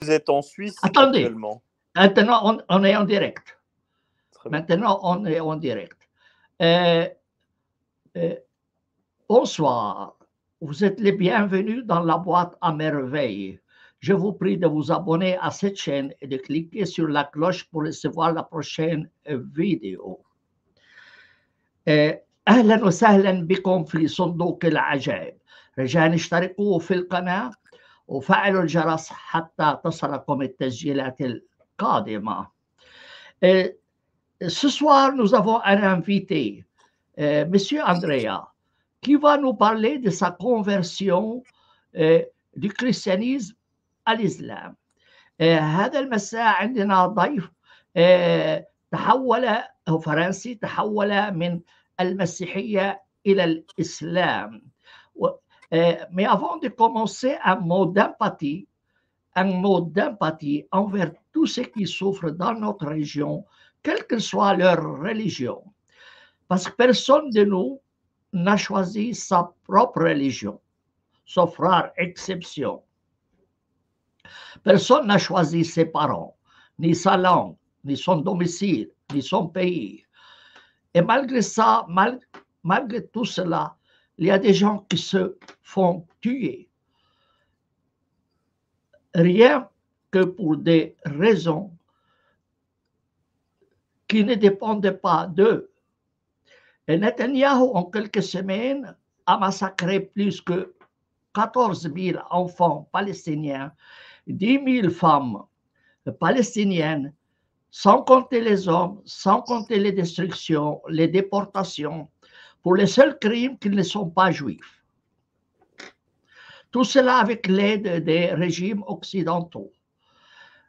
vous êtes en Suisse Attendez, actuellement? maintenant on est en direct. Très bien. Maintenant on est en direct. Bonsoir, vous êtes les bienvenus dans la boîte à merveilles. Je vous prie de vous abonner à cette chaîne et de cliquer sur la cloche pour recevoir la prochaine vidéo. أهلا وسهلا بكم في صندوق العجائب. رجاء اشتركوا في القناة وفعلوا الجرس حتى تصلكم التسجيلات القادمة. Ce soir, nous avons un invité, Monsieur Andrea, qui va nous parler de sa conversion du christianisme à l'islam. هذا المساء عندنا ضيف تحول فرنسي تحول من المسيحية إلى الإسلام. Mais avant de commencer, un mot d'empathie envers tous ceux qui souffrent dans notre région, quelle que soit leur religion. Parce que personne de nous n'a choisi sa propre religion, sauf rare exception. Personne n'a choisi ses parents, ni sa langue, ni son domicile, ni son pays. Et malgré ça, malgré tout cela, il y a des gens qui se font tuer. Rien que pour des raisons qui ne dépendent pas d'eux. Et Netanyahou, en quelques semaines, a massacré plus que 14 000 enfants palestiniens, 10 000 femmes palestiniennes, sans compter les hommes, sans compter les destructions, les déportations, pour les seuls crimes qu'ils ne sont pas juifs. Tout cela avec l'aide des régimes occidentaux,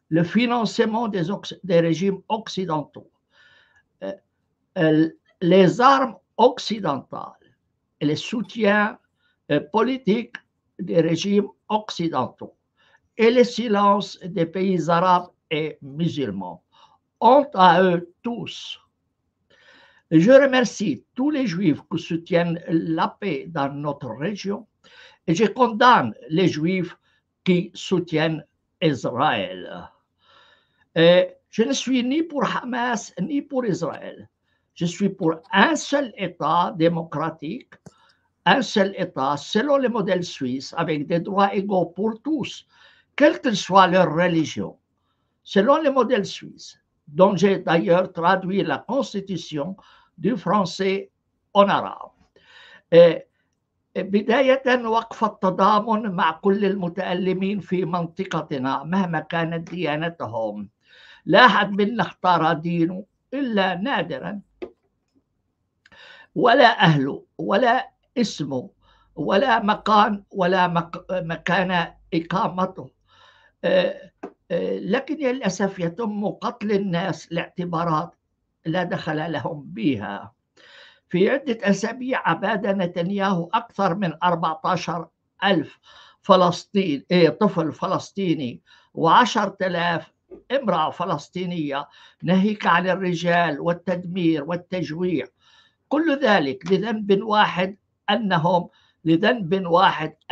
le financement des régimes occidentaux, les armes occidentales et le soutien politique des régimes occidentaux et le silence des pays arabes et musulmans. Honte à eux tous. Je remercie tous les Juifs qui soutiennent la paix dans notre région et je condamne les Juifs qui soutiennent Israël. Je ne suis ni pour Hamas ni pour Israël. Je suis pour un seul État démocratique, un seul État selon le modèle suisse avec des droits égaux pour tous, quelle que soit leur religion, selon le modèle suisse, dont j'ai d'ailleurs traduit la constitution du français en arabe. بداية وقف التضامن مع كل المتألمين في منطقتنا مهما كانت ديانتهم. لا أحد منا اختار دينه إلا نادرا، ولا أهله ولا اسمه ولا مكان ولا مكان إقامته. لكن للأسف يتم قتل الناس لاعتبارات لا دخل لهم بها. في عدة أسابيع أباد نتنياهو أكثر من 14,000 طفل فلسطيني و10,000 امرأة فلسطينية، ناهيك عن الرجال والتدمير والتجويع. كل ذلك لذنب واحد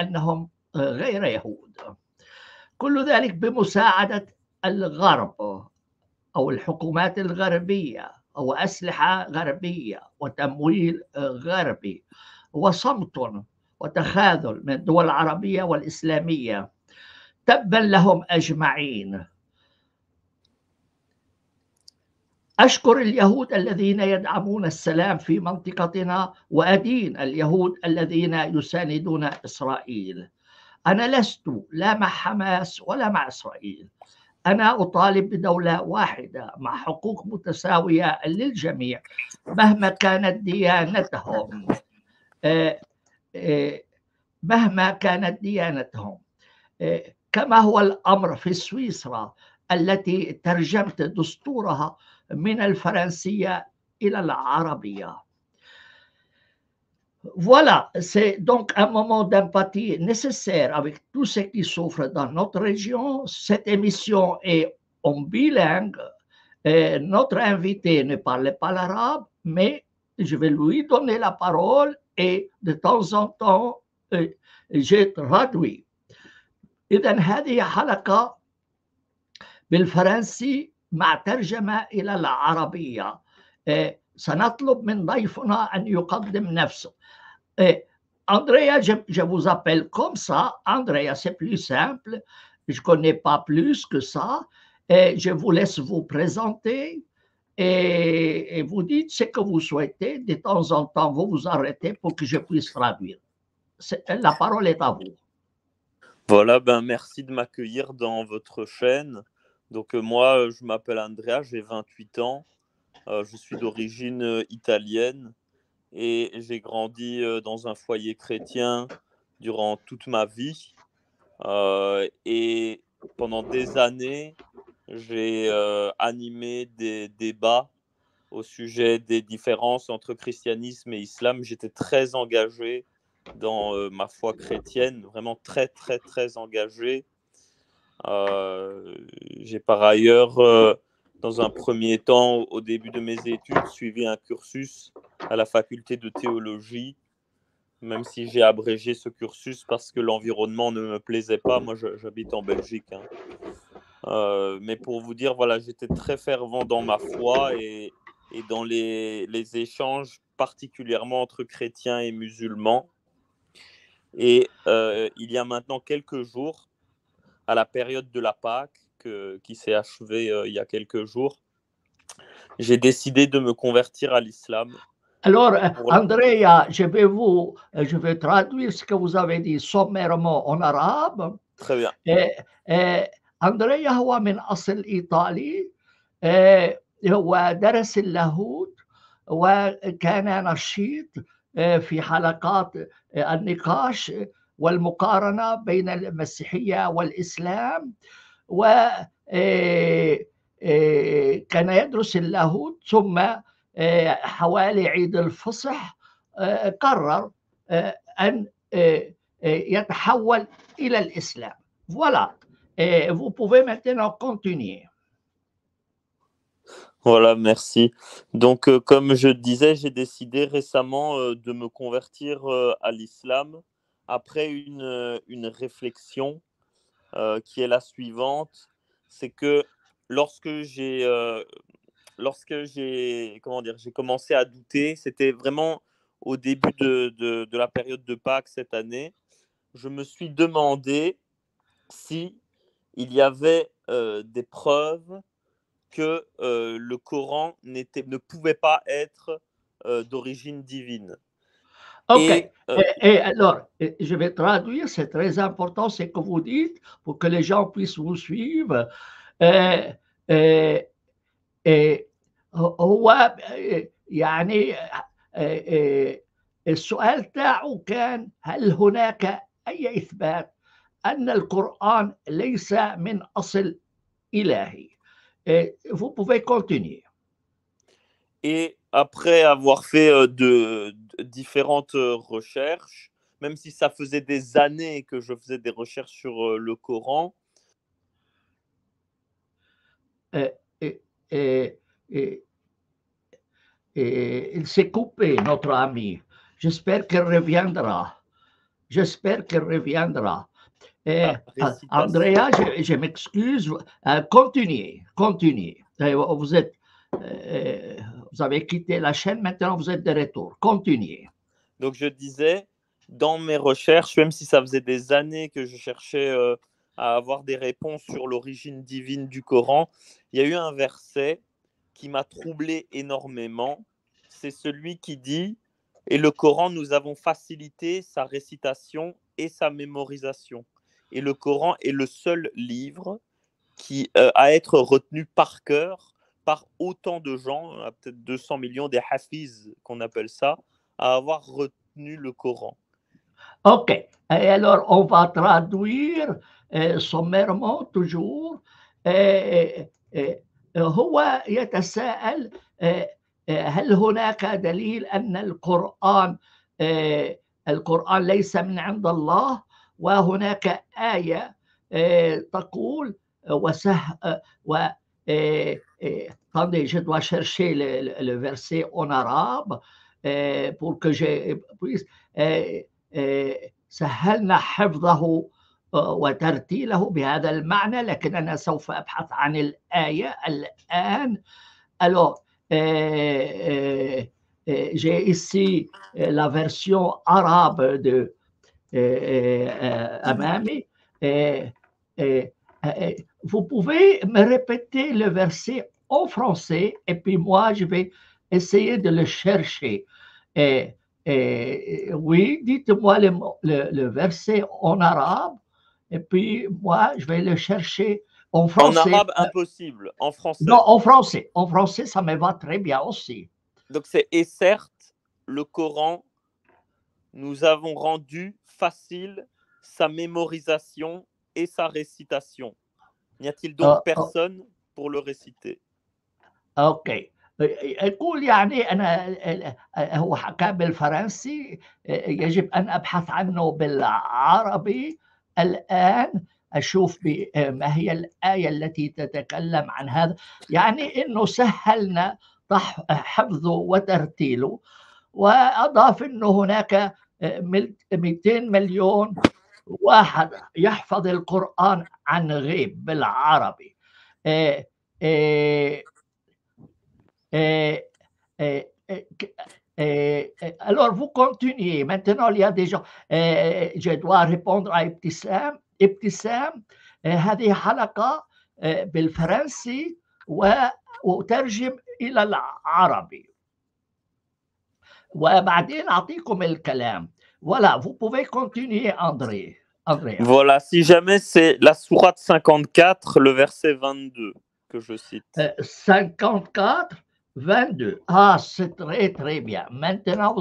أنهم غير يهود. كل ذلك بمساعدة الغرب أو الحكومات الغربية أو أسلحة غربية وتمويل غربي وصمت وتخاذل من الدول العربية والإسلامية. تبا لهم أجمعين. أشكر اليهود الذين يدعمون السلام في منطقتنا وأدين اليهود الذين يساندون إسرائيل. أنا لست لا مع حماس ولا مع إسرائيل. أنا أطالب بدولة واحدة مع حقوق متساوية للجميع مهما كانت ديانتهم. كما هو الأمر في سويسرا التي ترجمت دستورها من الفرنسية إلى العربية. Voilà, c'est donc un moment d'empathie nécessaire avec tous ceux qui souffrent dans notre région. Cette émission est en bilingue. Notre invité ne parle pas l'arabe, mais je vais lui donner la parole et de temps en temps, je traduis. إذن هذه حلقة بالفرنسي مع ترجمة إلى العربية. سنطلب من ضيفنا أن يقدم نفسه. Andrea, je vous appelle comme ça. Andrea, c'est plus simple. Je ne connais pas plus que ça. Et je vous laisse vous présenter et vous dites ce que vous souhaitez. De temps en temps, vous vous arrêtez pour que je puisse traduire. La parole est à vous. Voilà, merci de m'accueillir dans votre chaîne. Donc moi, je m'appelle Andrea, j'ai 28 ans. Je suis d'origine italienne et j'ai grandi dans un foyer chrétien durant toute ma vie. Et pendant des années, j'ai animé des débats au sujet des différences entre christianisme et islam. J'étais très engagé dans ma foi chrétienne, vraiment très, très, très engagé. J'ai par ailleurs, dans un premier temps, au début de mes études, suivi un cursus à la faculté de théologie, même si j'ai abrégé ce cursus parce que l'environnement ne me plaisait pas. Moi, j'habite en Belgique. Mais pour vous dire, voilà, j'étais très fervent dans ma foi et dans les échanges, particulièrement entre chrétiens et musulmans. Et il y a maintenant quelques jours, à la période de la Pâque, qui s'est achevée il y a quelques jours, j'ai décidé de me convertir à l'islam. Alors, Andrea, je vais traduire ce que vous avez dit sommairement en arabe. Très bien. أندريا هو من أصل إيطالي، هو درس اللاهوت وكان نشيط في حلقات النقاش والمقارنة بين المسيحية والإسلام، وكان يدرس اللاهوت. ثم حوالي عيد الفصح قرر أن يتحول إلى الإسلام. Voilà. Et vous pouvez maintenant continuer. Voilà, merci. Donc, comme je disais, j'ai décidé récemment de me convertir à l'islam après une réflexion qui est la suivante. C'est que lorsque j'ai commencé à douter, c'était vraiment au début de la période de Pâques cette année, je me suis demandé si il y avait des preuves que le Coran ne pouvait pas être d'origine divine. Ok. Et alors, je vais traduire, c'est très important ce que vous dites pour que les gens puissent vous suivre. هو يعني السؤال تاعه كان هل هناك أي إثبات أن القرآن ليس من أصل إلهي. Vous pouvez continuer. Et après avoir fait de différentes recherches, même si ça faisait des années que je faisais des recherches sur le Coran, il s'est coupé, notre ami. J'espère qu'il reviendra. Andrea, je m'excuse. Continuez. Vous avez quitté la chaîne, maintenant vous êtes de retour. Continuez. Donc je disais, dans mes recherches, même si ça faisait des années que je cherchais à avoir des réponses sur l'origine divine du Coran, il y a eu un verset qui m'a troublé énormément. C'est celui qui dit « Et le Coran, nous avons facilité sa récitation et sa mémorisation. » Et le Coran est le seul livre qui à être retenu par cœur par autant de gens, peut-être 200 millions des hafiz qu'on appelle ça, à avoir retenu le Coran. Ok, et alors on va traduire sommairement toujours. هو يتساءل هل هناك دليل أن القرآن ليس من عند الله، وهناك آية تقول attendez, je dois chercher le verset en arabe pour que je puisse سهلنا حفظه وترتيله بهذا المعنى، لكن أنا سوف أبحث عن الآية الآن. Alors, j'ai ici la version arabe de Amami. Vous pouvez me répéter le verset en français et puis moi, je vais essayer de le chercher. Oui, dites-moi le verset en arabe et puis moi, je vais le chercher en français. En arabe, impossible. En français. Non, en français. En français, ça me va très bien aussi. Donc c'est « Et certes, le Coran, nous avons rendu facile sa mémorisation et sa récitation. N'y a-t-il donc personne pour le réciter ?» اوكي، يقول يعني انا هو حكى بالفرنسي، يجب ان ابحث عنه بالعربي الان، اشوف ما هي الايه التي تتكلم عن هذا، يعني انه سهلنا حفظه وترتيله، واضاف انه هناك 200 مليون واحد يحفظ القرآن عن غيب بالعربي. Alors, vous continuez. Maintenant, il y a des gens. Je dois répondre à ابتسام. ابتسام، هذه حلقة بالفرنسي وترجم إلى العربي. وبعدين أعطيكم الكلام. Voilà, vous pouvez continuer, André. Voilà, si jamais c'est la sourate 54, le verset 22 que je cite. 54, 22. Ah, c'est très, très bien. Maintenant,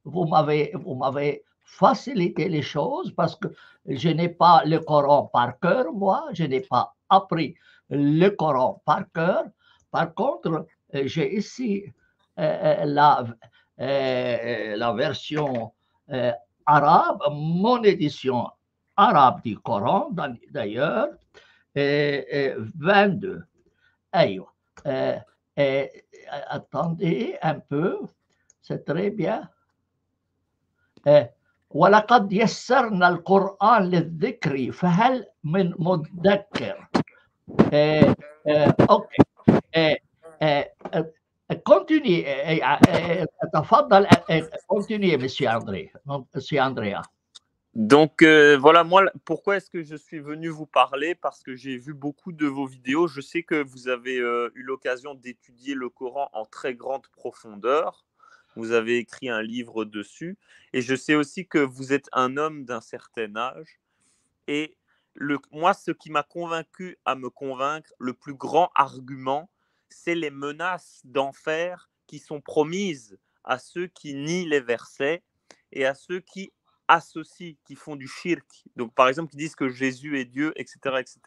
vous m'avez facilité les choses parce que je n'ai pas le Coran par cœur, moi. Je n'ai pas appris le Coran par cœur. Par contre, j'ai ici la version arabe, mon édition arabe du Coran, d'ailleurs, 22. أيوة. attendez un peu, c'est très bien. ولقد يسرنا القرآن للذكر فهل من مدكر. اوكي، continue. تفضل. continue, monsieur Andrea. Donc voilà, moi, pourquoi est-ce que je suis venu vous parler? Parce que j'ai vu beaucoup de vos vidéos. Je sais que vous avez eu l'occasion d'étudier le Coran en très grande profondeur. Vous avez écrit un livre dessus. Et je sais aussi que vous êtes un homme d'un certain âge. Et moi, ce qui m'a convaincu à me convaincre, le plus grand argument, c'est les menaces d'enfer qui sont promises à ceux qui nient les versets et à ceux qui associent, qui font du shirk, donc par exemple qui disent que Jésus est Dieu, etc. etc.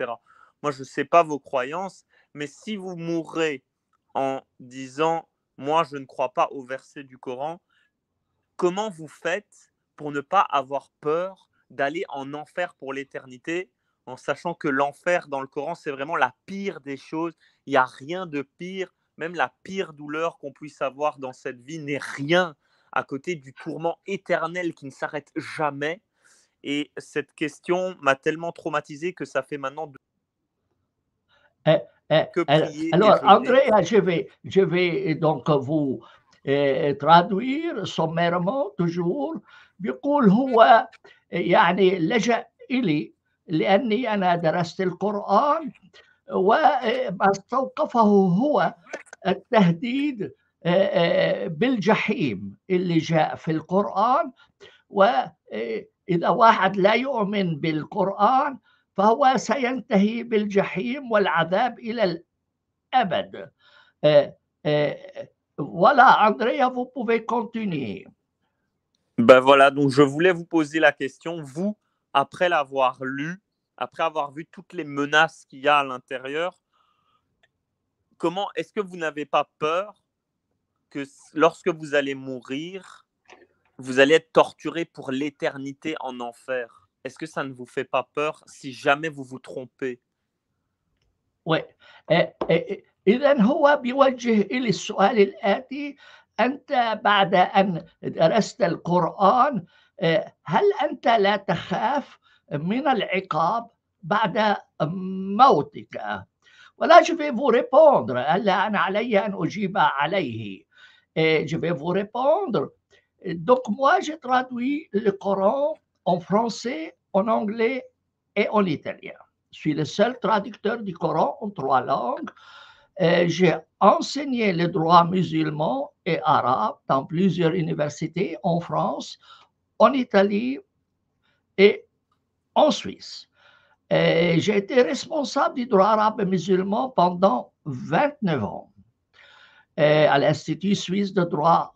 Moi, je ne sais pas vos croyances, mais si vous mourrez en disant « moi, je ne crois pas au verset du Coran », comment vous faites pour ne pas avoir peur d'aller en enfer pour l'éternité, en sachant que l'enfer dans le Coran, c'est vraiment la pire des choses. Il n'y a rien de pire, même la pire douleur qu'on puisse avoir dans cette vie n'est rien à côté du tourment éternel qui ne s'arrête jamais. Et cette question m'a tellement traumatisé que ça fait maintenant que prier. Alors, Andrea, je vais donc vous traduire sommairement toujours. بيقول هو يعني لجأ إلي لأني أنا درست القرآن، وما استوقفه هو التهديد بالجحيم اللي جاء في القرآن، وإذا واحد لا يؤمن بالقرآن فهو سينتهي بالجحيم والعذاب إلى الأبد. Voilà, Andrea, vous pouvez continuer. Ben voilà, donc je voulais vous poser la question, vous, après l'avoir lu, après avoir vu toutes les menaces qu'il y a à l'intérieur, comment est-ce que vous n'avez pas peur que lorsque vous allez mourir, vous allez être torturé pour l'éternité en enfer? Est-ce que ça ne vous fait pas peur si jamais vous vous trompez? Oui. إذن هو بيوجه إلي السؤال الآتي: أنت بعد أن درست القرآن هل أنت لا تخاف من العقاب بعد موتك. Voilà, je vais vous répondre. هلا أنا علي أن أجيب عليه. Je vais vous répondre. Donc, moi, j'ai traduit le Coran en français, en anglais et en italien. Je suis le seul traducteur du Coran en 3 langues. J'ai enseigné le droit musulman et arabe dans plusieurs universités en France, en Italie et en Suisse. J'ai été responsable du droit arabe et musulman pendant 29 ans à l'Institut suisse de droit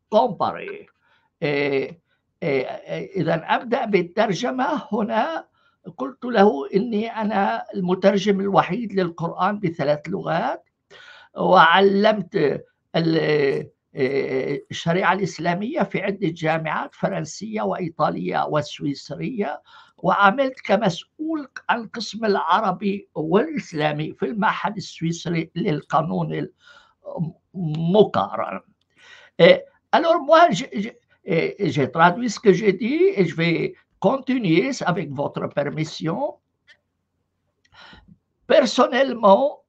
comparé. إذا أبدأ بالترجمة هنا. قلت له إني أنا المترجم الوحيد للقرآن ب3 لغات، وعلمت الشريعة الإسلامية في عدة جامعات فرنسية وإيطالية وسويسرية، وعملت كمسؤول عن القسم العربي والإسلامي في المعهد السويسري للقانون المقارن. Alors moi, j'ai traduit ce que j'ai dit et je vais continuer avec votre permission. Personnellement,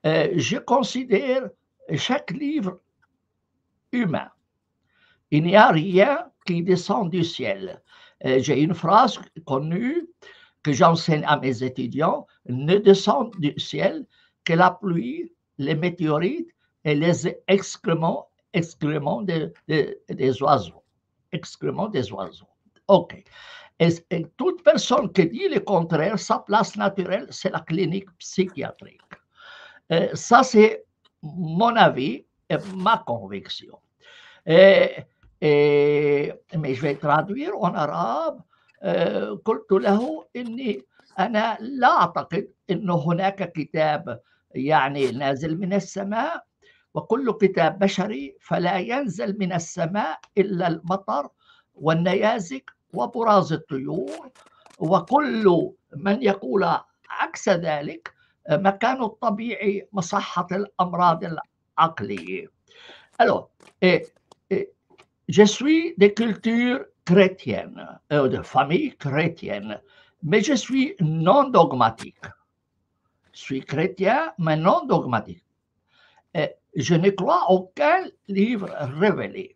je considère chaque livre humain. Il n'y a rien qui descend du ciel. J'ai une phrase connue que j'enseigne à mes étudiants: ne descend du ciel que la pluie, les météorites et les excréments des oiseaux. Excréments des oiseaux. OK. Et toute personne qui dit le contraire, sa place naturelle, c'est la clinique psychiatrique. Ça, c'est mon avis et ma conviction. Mais je vais traduire en arabe. قلت له إني أنا لا أعتقد أن هناك كتاب يعني نازل من السماء، وكل كتاب بشري فلا ينزل من السماء إلا المطر والنيازك وبراز الطيور، وكل من يقول عكس ذلك مكان الطبيعي مصحة الأمراض العقلية. Alors, je suis de culture chrétienne, de famille chrétienne, mais je suis non dogmatique. Je suis chrétien, mais non dogmatique. Je ne crois aucun livre révélé.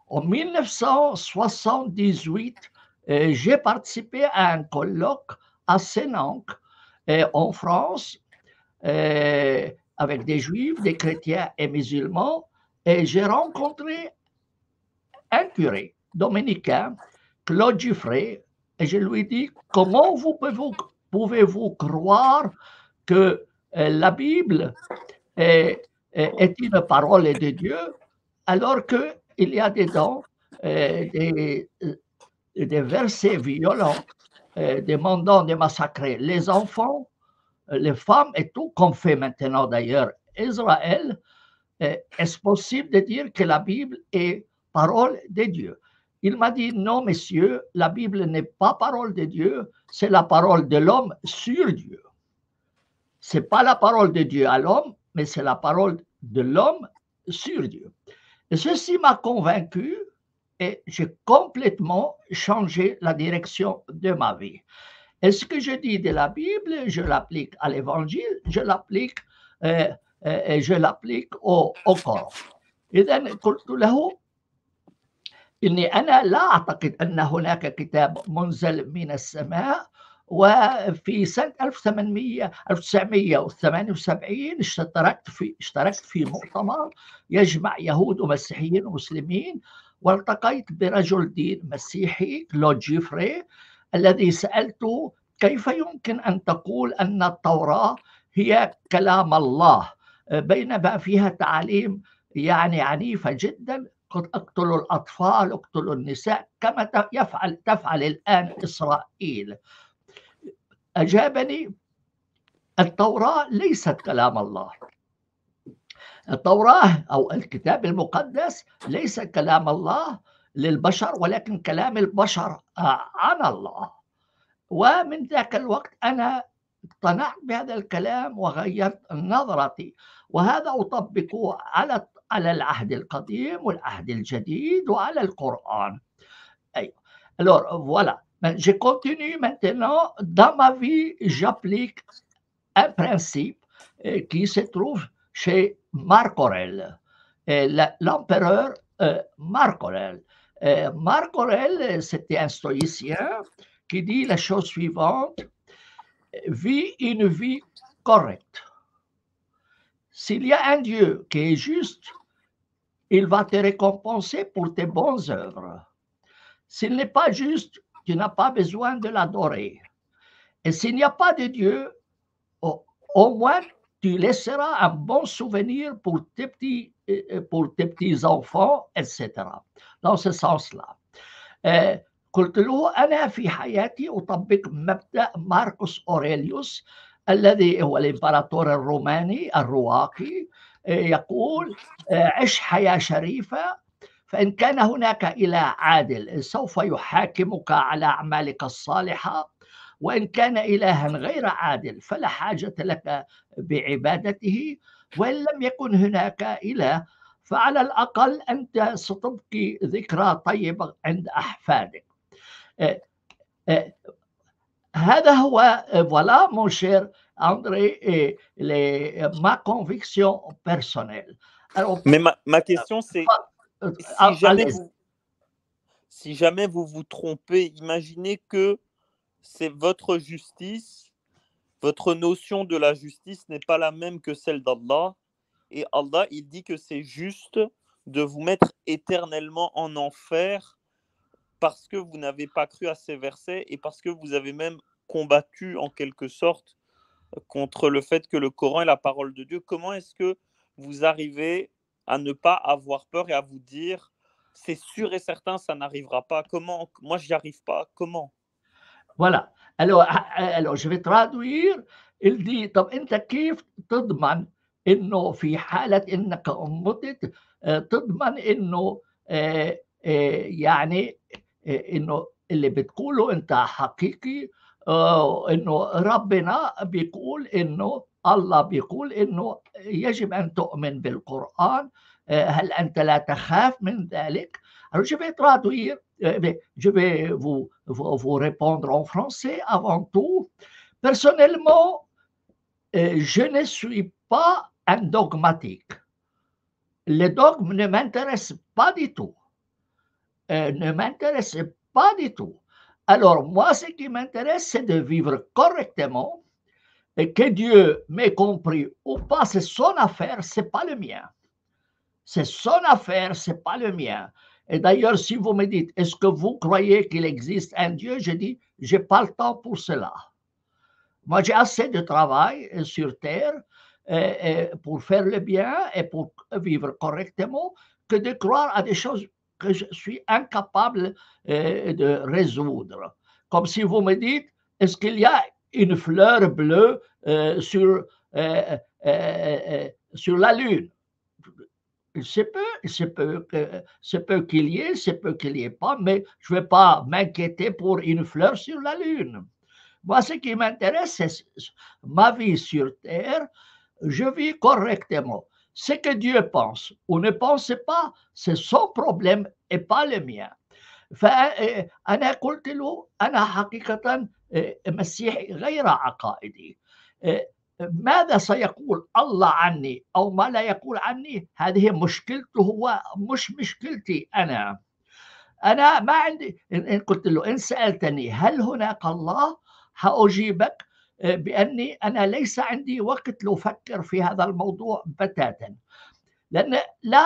En 1978, j'ai participé à un colloque à Sénanque, en France, avec des juifs, des chrétiens et musulmans, et j'ai rencontré un curé dominicain, Claude Giffray, et je lui ai dit: comment pouvez-vous croire que la Bible est une parole de Dieu alors qu'il y a dedans des versets violents demandant de massacrer les enfants, les femmes et tout, comme fait maintenant d'ailleurs Israël? Est-ce possible de dire que la Bible est parole de Dieu? Il m'a dit: non, monsieur, la Bible n'est pas parole de Dieu, c'est la parole de l'homme sur Dieu. Ce n'est pas la parole de Dieu à l'homme, mais c'est la parole de l'homme sur Dieu. Et ceci m'a convaincu et j'ai complètement changé la direction de ma vie. Et ce que je dis de la Bible, je l'applique à l'Évangile, je l'applique au Coran. إذن قلت له إني أنا لا أعتقد أن هناك كتاب منزل من السماء. وفي سنة 1978 اشتركت في مؤتمر يجمع يهود ومسيحيين ومسلمين، والتقيت برجل دين مسيحي كلود جيفري الذي سألته: كيف يمكن أن تقول أن التوراة هي كلام الله بينما فيها تعاليم يعني عنيفة جدا، قد اقتلوا الأطفال، اقتلوا النساء كما تفعل الآن إسرائيل؟ أجابني: التوراة ليست كلام الله. التوراة أو الكتاب المقدس ليس كلام الله للبشر، ولكن كلام البشر عن الله. ومن ذاك الوقت أنا اقتنعت بهذا الكلام وغيرت نظرتي، وهذا أطبقه على العهد القديم والعهد الجديد وعلى القرآن. Alors, voilà. Je continue maintenant. Dans ma vie, j'applique un principe qui se trouve chez Marc Aurèle, l'empereur Marc Aurèle. Marc Aurèle, c'était un stoïcien qui dit la chose suivante: vis une vie correcte. S'il y a un Dieu qui est juste, il va te récompenser pour tes bonnes œuvres. S'il n'est pas juste, tu n'as pas besoin de l'adorer. Et s'il n'y a pas de Dieu, au moins tu laisseras un bon souvenir pour tes petits-enfants, etc. Dans ce sens-là. قلت له أنا في حياتي أطبق مبدأ ماركوس أوريليوس الذي هو الإمبراطور الروماني الرواقي، يقول عش حياة شريفة، فإن كان هناك إله عادل سوف يحاكمك على أعمالك الصالحة، وإن كان إلها غير عادل فلا حاجة لك بعبادته، وإن لم يكن هناك إله فعلى الأقل أنت ستبقي ذكرى طيبة عند أحفادك. هذا هو voilà mon cher André ma conviction personnelle. Alors, mais ma question c'est si jamais vous vous trompez, imaginez que c'est votre justice, votre notion de la justice n'est pas la même que celle d'Allah, et Allah il dit que c'est juste de vous mettre éternellement en enfer parce que vous n'avez pas cru à ces versets et parce que vous avez même combattu en quelque sorte contre le fait que le Coran est la parole de Dieu. Comment est-ce que vous arrivez à ne pas avoir peur et à vous dire c'est sûr et certain ça n'arrivera pas? Comment? Moi j'y arrive pas. Comment? Voilà. Alors je vais traduire. Il dit طب أنت كيف تضمن إنه في حالة إنك متت تضمن إنه يعني إنه اللي بتقوله أنت حقيقي، إنه ربنا بيقول إنه الله بيقول إنه يجب أن تؤمن بالقرآن، هل أنت لا تخاف من ذلك؟ Alors je vais traduire, je vais vous répondre en français avant tout. Personnellement, je ne suis pas un dogmatique. Les dogmes ne m'intéressent pas du tout. Ne m'intéressent pas du tout. Alors, moi, ce qui m'intéresse, c'est de vivre correctement. Et que Dieu m'ait compris ou pas, c'est son affaire, c'est pas le mien. C'est son affaire, c'est pas le mien. Et d'ailleurs, si vous me dites, est-ce que vous croyez qu'il existe un Dieu? Je dis, j'ai pas le temps pour cela. Moi, j'ai assez de travail sur terre pour faire le bien et pour vivre correctement que de croire à des choses que je suis incapable de résoudre. Comme si vous me dites, est-ce qu'il y a une fleur bleue sur la Lune? Il se peut qu'il y ait, il se peut qu'il n'y ait pas, mais je ne vais pas m'inquiéter pour une fleur sur la Lune. Moi, ce qui m'intéresse, c'est ma vie sur Terre. Je vis correctement. Ce que Dieu pense ou ne pense pas, c'est son problème et pas le mien. فأنا قلت له أنا حقيقة مسيحي غير عقائدي. ماذا سيقول الله عني أو ما لا يقول عني، هذه مشكلته هو مش مشكلتي أنا ما عندي. إن قلت له إن سألتني هل هناك الله، هأجيبك بأني أنا ليس عندي وقت لأفكر في هذا الموضوع بتاتا، لأن لا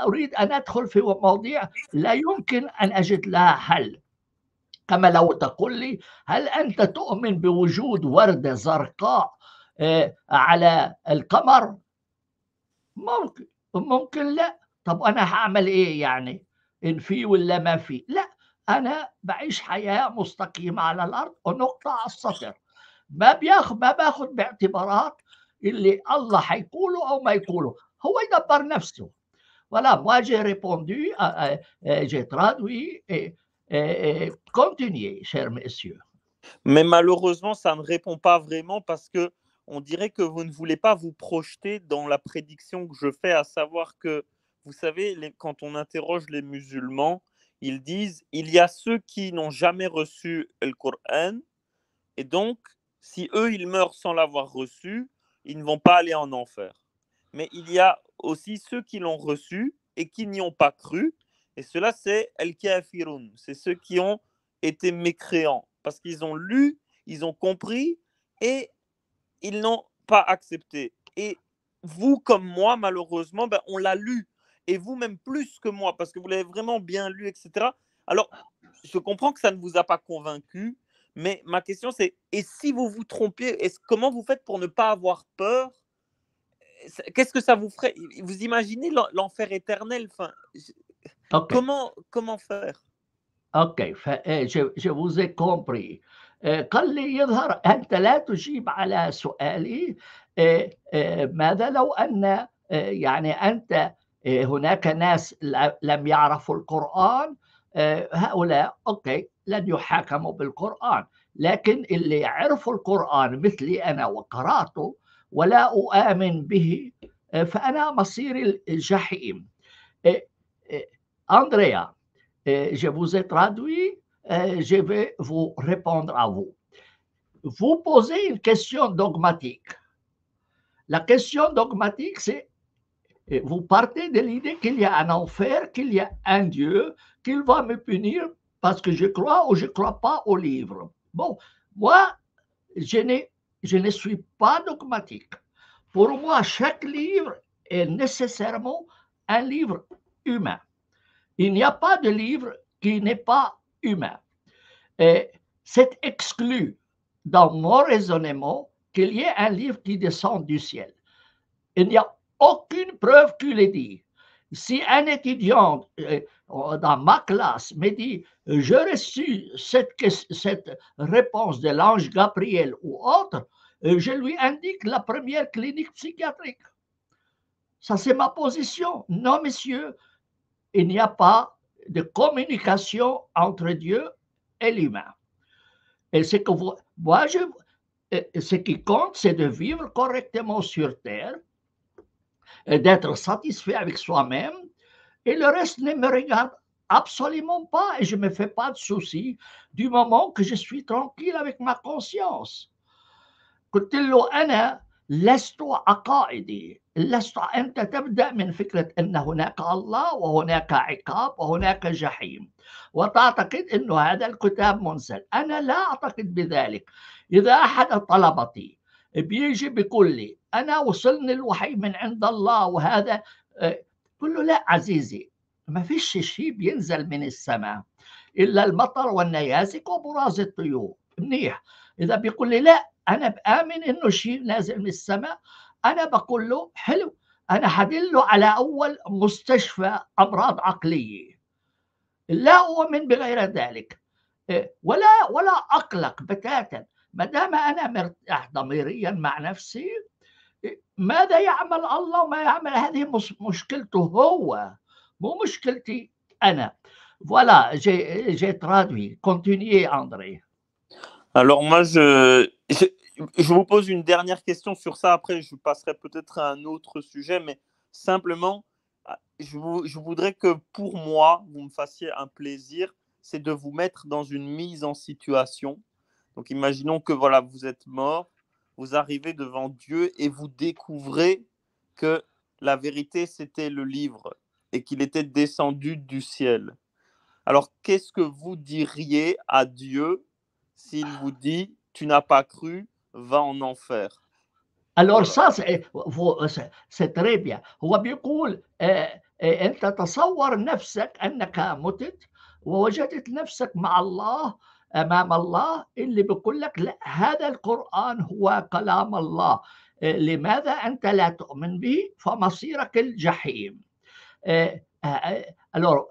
أريد أن أدخل في مواضيع لا يمكن أن أجد لها حل. كما لو تقول لي هل أنت تؤمن بوجود وردة زرقاء على القمر؟ ممكن لا. طب أنا هعمل إيه يعني؟ إن في ولا ما في؟ لا، أنا بعيش حياة مستقيمة على الأرض ونقطة على السطر. ما باخذ باعتبارات اللي الله حيقوله أو ما يقوله، هو يدبر نفسه. Voilà, moi j'ai répondu, j'ai traduit et continuez, chers messieurs. Mais malheureusement, ça ne répond pas vraiment parce que on dirait que vous ne voulez pas vous projeter dans la prédiction que je fais, à savoir que vous savez, quand on interroge les musulmans, ils disent il y a ceux qui n'ont jamais reçu le Coran, et donc, si eux, ils meurent sans l'avoir reçu, ils ne vont pas aller en enfer. Mais il y a aussi ceux qui l'ont reçu et qui n'y ont pas cru, et cela, c'est el-kafirun, c'est ceux qui ont été mécréants, parce qu'ils ont lu, ils ont compris, et ils n'ont pas accepté. Et vous, comme moi, malheureusement, ben, on l'a lu. Et vous, même plus que moi, parce que vous l'avez vraiment bien lu, etc. Alors, je comprends que ça ne vous a pas convaincu, mais ma question, c'est, et si vous vous trompiez, comment vous faites pour ne pas avoir peur? Qu'est-ce que ça vous ferait? Vous imaginez l'enfer éternel? Enfin, OK. comment faire? اوكي je vous ai compris. قال لي يظهر انت لا تجيب على سؤالي. ماذا لو ان يعني انت هناك ناس لم يعرفوا القرآن. هؤلاء اوكي لن يحاكموا بالقرآن، لكن اللي عرفوا القرآن مثلي انا وقرأته ولا أؤمن به، فأنا مصيري الجحيم. أندريا، je vous ai traduit, je vais vous répondre à vous. Vous posez une question dogmatique. La question dogmatique, c'est vous partez de l'idée qu'il y a un enfer, qu'il y a un Dieu, qu'il va me punir parce que je crois ou je ne crois pas au livre. Bon, moi, je ne suis pas dogmatique. Pour moi, chaque livre est nécessairement un livre humain. Il n'y a pas de livre qui n'est pas humain. Et c'est exclu dans mon raisonnement qu'il y ait un livre qui descend du ciel. Il n'y a aucune preuve qui le dit. Si un étudiant dans ma classe me dit j'ai reçu cette réponse de l'ange Gabriel ou autre, je lui indique la première clinique psychiatrique. Ça, c'est ma position. Non, monsieur, il n'y a pas de communication entre Dieu et l'humain. Et ce que ce qui compte, c'est de vivre correctement sur terre, et d'être satisfait avec soi-même, et le reste ne me regarde absolument pas, et je ne me fais pas de soucis du moment que je suis tranquille avec ma conscience. قلت له أنا لست عقائدي، أنت تبدأ من فكرة أن هناك الله وهناك عقاب وهناك جحيم، وتعتقد أن هذا الكتاب منزل. أنا لا أعتقد بذلك. إذا أحد طلبتي بيجي بيقول لي أنا وصلني الوحي من عند الله وهذا، بقول له لا عزيزي، ما فيش شيء بينزل من السماء إلا المطر والنيازك وبراز الطيور. منيح. إذا بيقول لي لا أنا بآمن إنه شيء نازل من السماء، أنا بقول له حلو، أنا حدله على أول مستشفى أمراض عقلية. لا أؤمن بغير ذلك، ولا أقلق بتاتا ما دام أنا مرتاح ضميريا مع نفسي. ماذا يعمل الله وما يعمل، هذه مشكلته هو، مو مشكلتي أنا. Voilà, j'ai traduit. Continuez, André. Alors moi, je vous pose une dernière question sur ça. Après, je passerai peut-être à un autre sujet, mais simplement, je voudrais que pour moi, vous me fassiez un plaisir, c'est de vous mettre dans une mise en situation. Donc, imaginons que voilà, vous êtes mort, vous arrivez devant Dieu et vous découvrez que la vérité, c'était le livre et qu'il était descendu du ciel. Alors, qu'est-ce que vous diriez à Dieu s'il vous dit « tu n'as pas cru, va en enfer ». Alors ça, c'est très bien. هو بيقول أنت تصور نفسك أنك متت ووجدت نفسك مع الله أمام الله اللي بيقول لك لا، هذا القرآن هو كلام الله، لماذا أنت لا تؤمن به؟ فمصيرك الجحيم. Alors,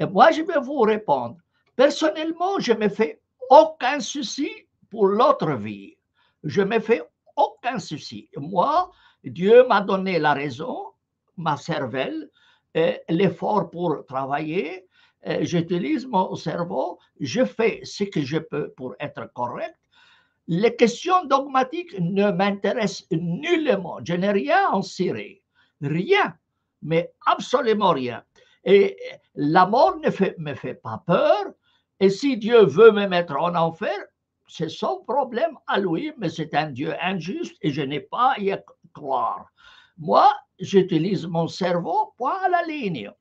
moi, je vais vous répondre. Personnellement, je me fais aucun souci pour l'autre vie. Je me fais aucun souci. Moi, Dieu m'a donné la raison, ma cervelle, l'effort pour travailler. J'utilise mon cerveau, je fais ce que je peux pour être correct. Les questions dogmatiques ne m'intéressent nullement. Je n'ai rien en cirer. Rien. mais absolument rien. Et la mort ne me fait pas peur. Et si Dieu veut me mettre en enfer, c'est son problème à lui, mais c'est un Dieu injuste et je n'ai pas à y croire. Moi, j'utilise mon cerveau, point à la ligne.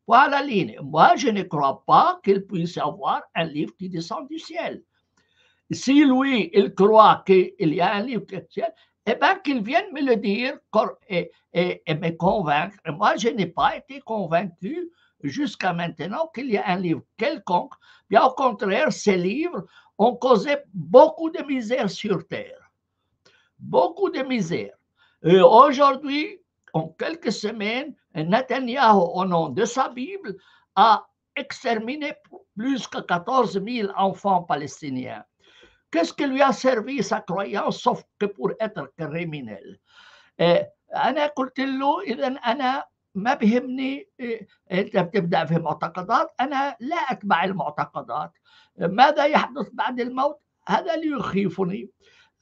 Point à la ligne. Moi, je ne crois pas qu'il puisse y avoir un livre qui descend du ciel. Si lui, il croit qu'il y a un livre du ciel, eh bien, qu'il vienne me le dire et me convaincre. Et moi, je n'ai pas été convaincu jusqu'à maintenant qu'il y a un livre quelconque. Bien au contraire, ces livres ont causé beaucoup de misère sur Terre. Beaucoup de misère. Et aujourd'hui, en quelques semaines, Netanyahu, au nom de sa Bible, a exterminé plus que 14 000 enfants palestiniens. Qu'est-ce qui lui a servi sa croyance sauf que pour être criminel؟ أنا قلت له إذا أنا ما بهمني أنت بتبدأ في معتقدات، أنا لا أتبع المعتقدات. ماذا يحدث بعد الموت؟ هذا اللي يخيفني.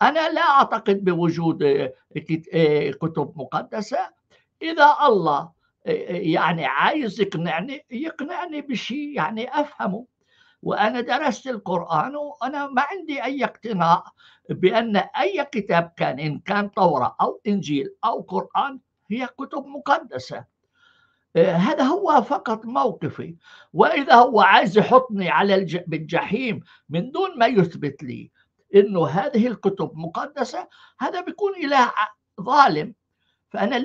أنا لا أعتقد بوجود كتب مقدسة. إذا الله يعني عايز يقنعني بشيء يعني أفهمه. وأنا درست القرآن وأنا ما عندي أي اقتناع بأن أي كتاب كان، إن كان توراة أو إنجيل أو قرآن، هي كتب مقدسة. هذا هو فقط موقفي. وإذا هو عايز يحطني على بالجحيم من دون ما يثبت لي إنه هذه الكتب مقدسة، هذا بيكون إله ظالم. فأنا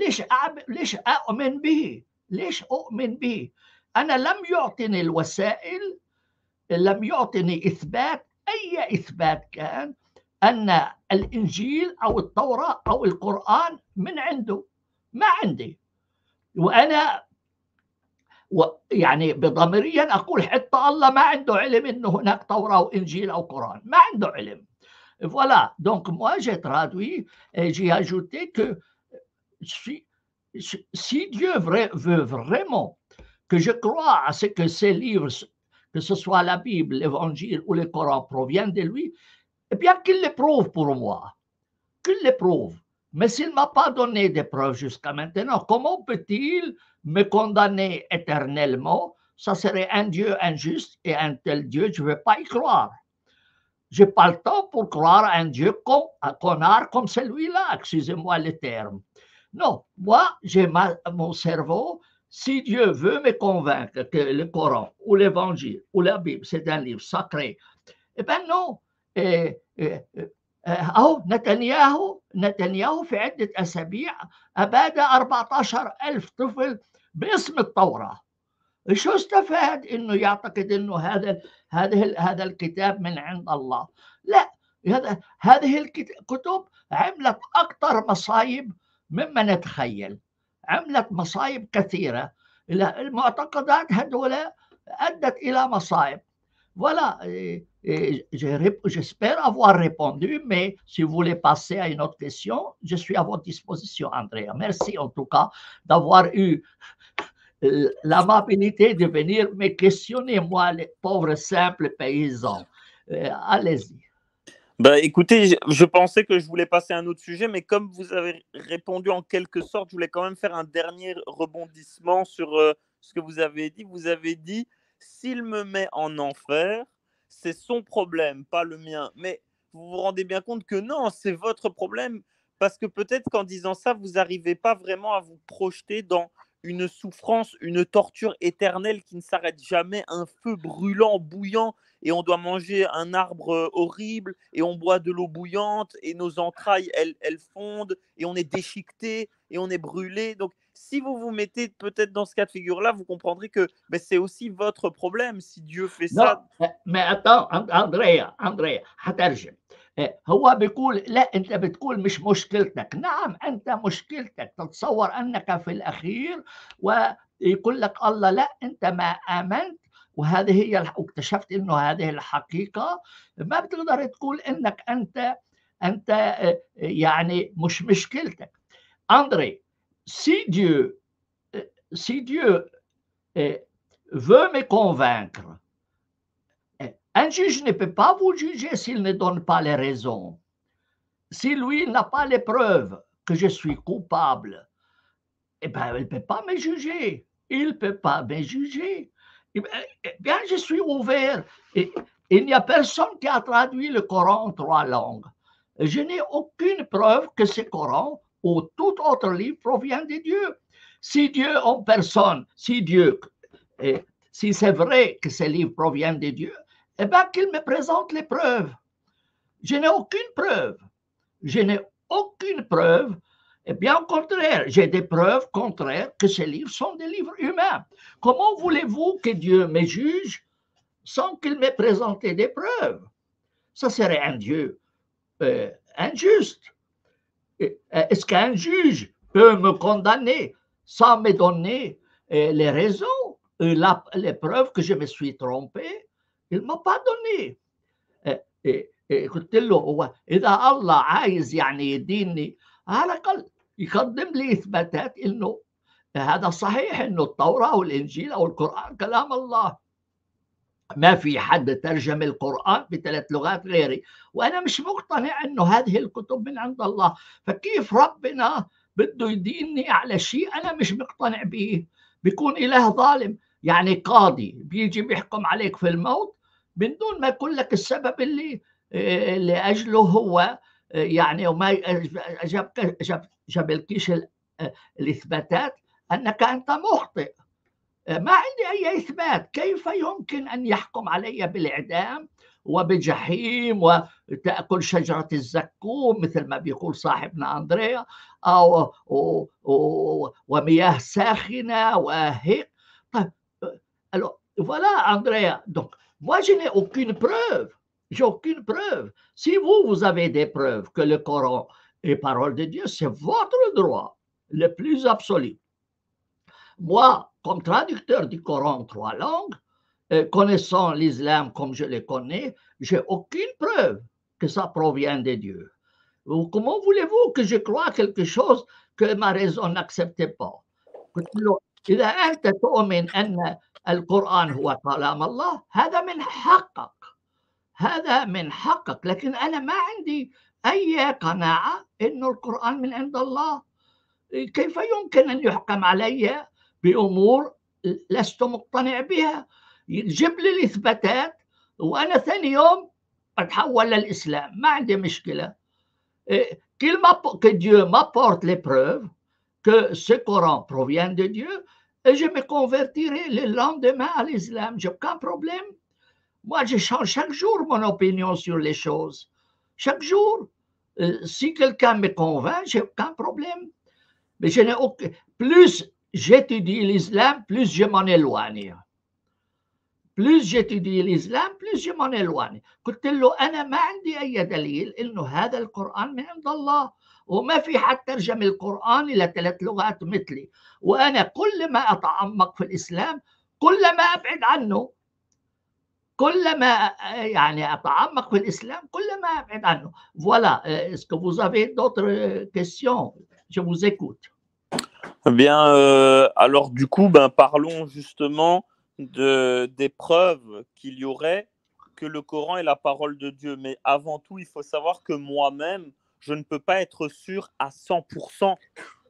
ليش أؤمن به؟ ليش أؤمن به؟ أنا لم يعطني الوسائل، لم يعطني إثبات، أي إثبات كان أن الإنجيل أو التوراة أو القرآن من عنده. ما عندي. وأنا يعني بضميريا أقول حتى الله ما عنده علم أنه هناك توراة وإنجيل أو قرآن، ما عنده علم. Voilà, donc moi j'ai traduit et j'ai ajouté que si Dieu veut vraiment que je croie à ce que ces livres, que ce soit la Bible, l'Évangile ou le Coran, proviennent de lui, eh bien qu'il les prouve pour moi, qu'il les prouve. Mais s'il ne m'a pas donné de preuves jusqu'à maintenant, comment peut-il me condamner éternellement? Ça serait un Dieu injuste et un tel Dieu, je ne veux pas y croire. Je n'ai pas le temps pour croire à un Dieu un connard comme celui-là, excusez-moi le terme. Non, moi, j'ai mon cerveau. Si Dieu veut me convaincre que le Coran ou l'Évangile ou la Bible, c'est un livre sacré, eh bien non. أهو نتنياهو في عدة أسابيع أباد 14,000 طفل باسم التوراة. شو استفاد إنه يعتقد إنه هذا الكتاب من عند الله؟ لا، هذه الكتب عملت أكثر مصايب مما نتخيل. عملت مصايب كثيرة. المعتقدات هذول أدت إلى مصايب. Voilà, j'espère avoir répondu, mais si vous voulez passer à une autre question, je suis à votre disposition, Andrea. Merci en tout cas d'avoir eu l'amabilité de venir me questionner, moi, les pauvres simples paysans. Allez-y. Bah, écoutez, je pensais que je voulais passer à un autre sujet, mais comme vous avez répondu en quelque sorte, je voulais quand même faire un dernier rebondissement sur ce que vous avez dit. Vous avez dit, s'il me met en enfer, c'est son problème, pas le mien. Mais vous vous rendez bien compte que non, c'est votre problème, parce que peut-être qu'en disant ça, vous n'arrivez pas vraiment à vous projeter dans une souffrance, une torture éternelle qui ne s'arrête jamais, un feu brûlant, bouillant, et on doit manger un arbre horrible, et on boit de l'eau bouillante, et nos entrailles, elles fondent, et on est déchiqueté, et on est brûlé. Donc, si vous vous mettez peut-être dans ce cas de figure-là, vous comprendrez que c'est aussi votre problème si Dieu fait ça. Non, mais attends, أندريا هترجم. هو بيقول لا، أنت بتقول مش مشكلتك. نعم، أنت مشكلتك. تتصور أنك في الأخير ويقول لك الله لا، أنت ما آمنت وهذه هي واكتشفت إنه هذه الحقيقة. ما بتقدر تقول إنك أنت يعني مش مشكلتك. André, si Dieu veut me convaincre, un juge ne peut pas vous juger s'il ne donne pas les raisons. Si lui n'a pas les preuves que je suis coupable, eh ben, il ne peut pas me juger. Il ne peut pas me juger. Eh bien, je suis ouvert. Et il n'y a personne qui a traduit le Coran en 3 langues. Je n'ai aucune preuve que ce Coran ou tout autre livre provient de Dieu. Si Dieu en personne, si c'est vrai que ces livres proviennent de Dieu, eh bien qu'il me présente les preuves. Je n'ai aucune preuve. Je n'ai aucune preuve. Et bien au contraire, j'ai des preuves contraires que ces livres sont des livres humains. Comment voulez-vous que Dieu me juge sans qu'il m'ait présenté des preuves? Ça serait un Dieu injuste. Est-ce qu'un juge peut me condamner sans me donner les raisons, les preuves que je me suis trompé? Il ne m'a pas donné. قلت له هو إذا الله عايز يعني يديني على الأقل يقدم لي إثباتات إنه هذا صحيح، إنه التوراة والإنجيل أو القرآن كلام الله. ما في حد ترجم القرآن ب3 لغات غيري، وأنا مش مقتنع إنه هذه الكتب من عند الله. فكيف ربنا بده يديني على شيء أنا مش مقتنع به؟ بيكون إله ظالم، يعني قاضي بيجي بيحكم عليك في الموت من دون ما يقول لك السبب اللي لأجله هو يعني وما جابلكيش الإثباتات أنك أنت مخطئ. ما عندي أي إثبات. كيف يمكن أن يحكم علي بالإعدام وبجحيم وتأكل شجرة الزقوم مثل ما بيقول صاحبنا أندريا، أو ومياه ساخنة وهيك؟ طيب voilà Andrea. Donc moi je n'ai aucune preuve. J'ai aucune preuve. Si vous avez des preuves que le Coran est parole de Dieu, c'est votre droit le plus absolu. Moi, comme traducteur du Coran en 3 langues, connaissant l'islam comme je le connais, j'ai aucune preuve que ça provient de Dieu. Comment voulez-vous que je croie quelque chose que ma raison n'acceptait pas? إذا أنت تؤمن أن القرآن هو كلام الله هذا من حقك، هذا من حقك، لكن أنا ما عندي أي قناعة إنه القرآن من عند الله. كيف يمكن أن يحكم علي بأمور لست مقتنع بها؟ جيب لي الإثباتات وأنا ثاني يوم أتحول للإسلام، ما عندي مشكلة. Que Dieu m'apporte les preuves que ce Coran provient de Dieu et je me convertirai le lendemain à l'islam. J'ai aucun problème. Moi, je change chaque jour mon opinion sur les choses. Chaque jour. Si quelqu'un me convainc, j'ai aucun problème. Mais je n'ai aucun... Plus j'étudie l'islam, plus je m'en éloigne. Plus j'étudie l'islam, plus je m'en éloigne. قلت له أنا ما عندي أي دليل إنه هذا القرآن من عند الله، وما في حد ترجم القرآن إلى 3 لغات مثلي، وأنا كل ما أتعمق في الإسلام كل ما أبعد عنه، كل ما يعني أتعمق في الإسلام كل ما أبعد عنه. Voilà. Est-ce que vous avez d'autres questions? Je vous écoute. Bien, alors du coup, parlons justement des preuves qu'il y aurait que le Coran est la parole de Dieu. Mais avant tout, il faut savoir que moi-même, je ne peux pas être sûr à 100%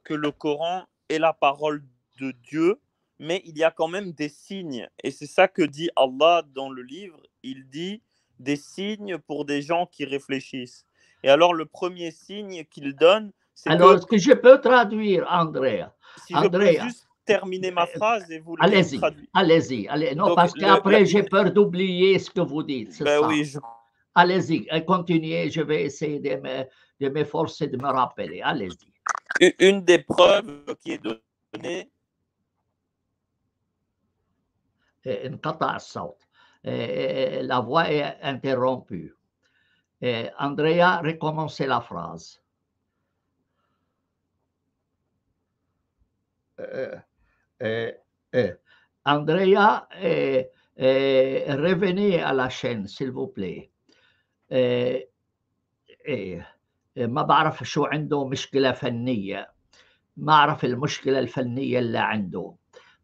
que le Coran est la parole de Dieu, mais il y a quand même des signes. Et c'est ça que dit Allah dans le livre. Il dit des signes pour des gens qui réfléchissent. Et alors, le premier signe qu'il donne, c'est alors, que... est-ce que je peux traduire, Andrea? Si je peux juste terminer ma phrase et vous le traduire. Allez-y. Non, donc, parce qu'après, j'ai peur d'oublier ce que vous dites. C'est ça. Oui, Allez-y, continuez. Je vais essayer de m'efforcer de me rappeler. Allez-y. Une des preuves qui est donnée... انقطع الصوت. La voix est interrompue. Andrea, recommencez la phrase. Andrea, revenez à la chaîne s'il vous plaît. ما بعرف شو عنده مشكلة فنية، ما أعرف المشكلة الفنية اللي عنده.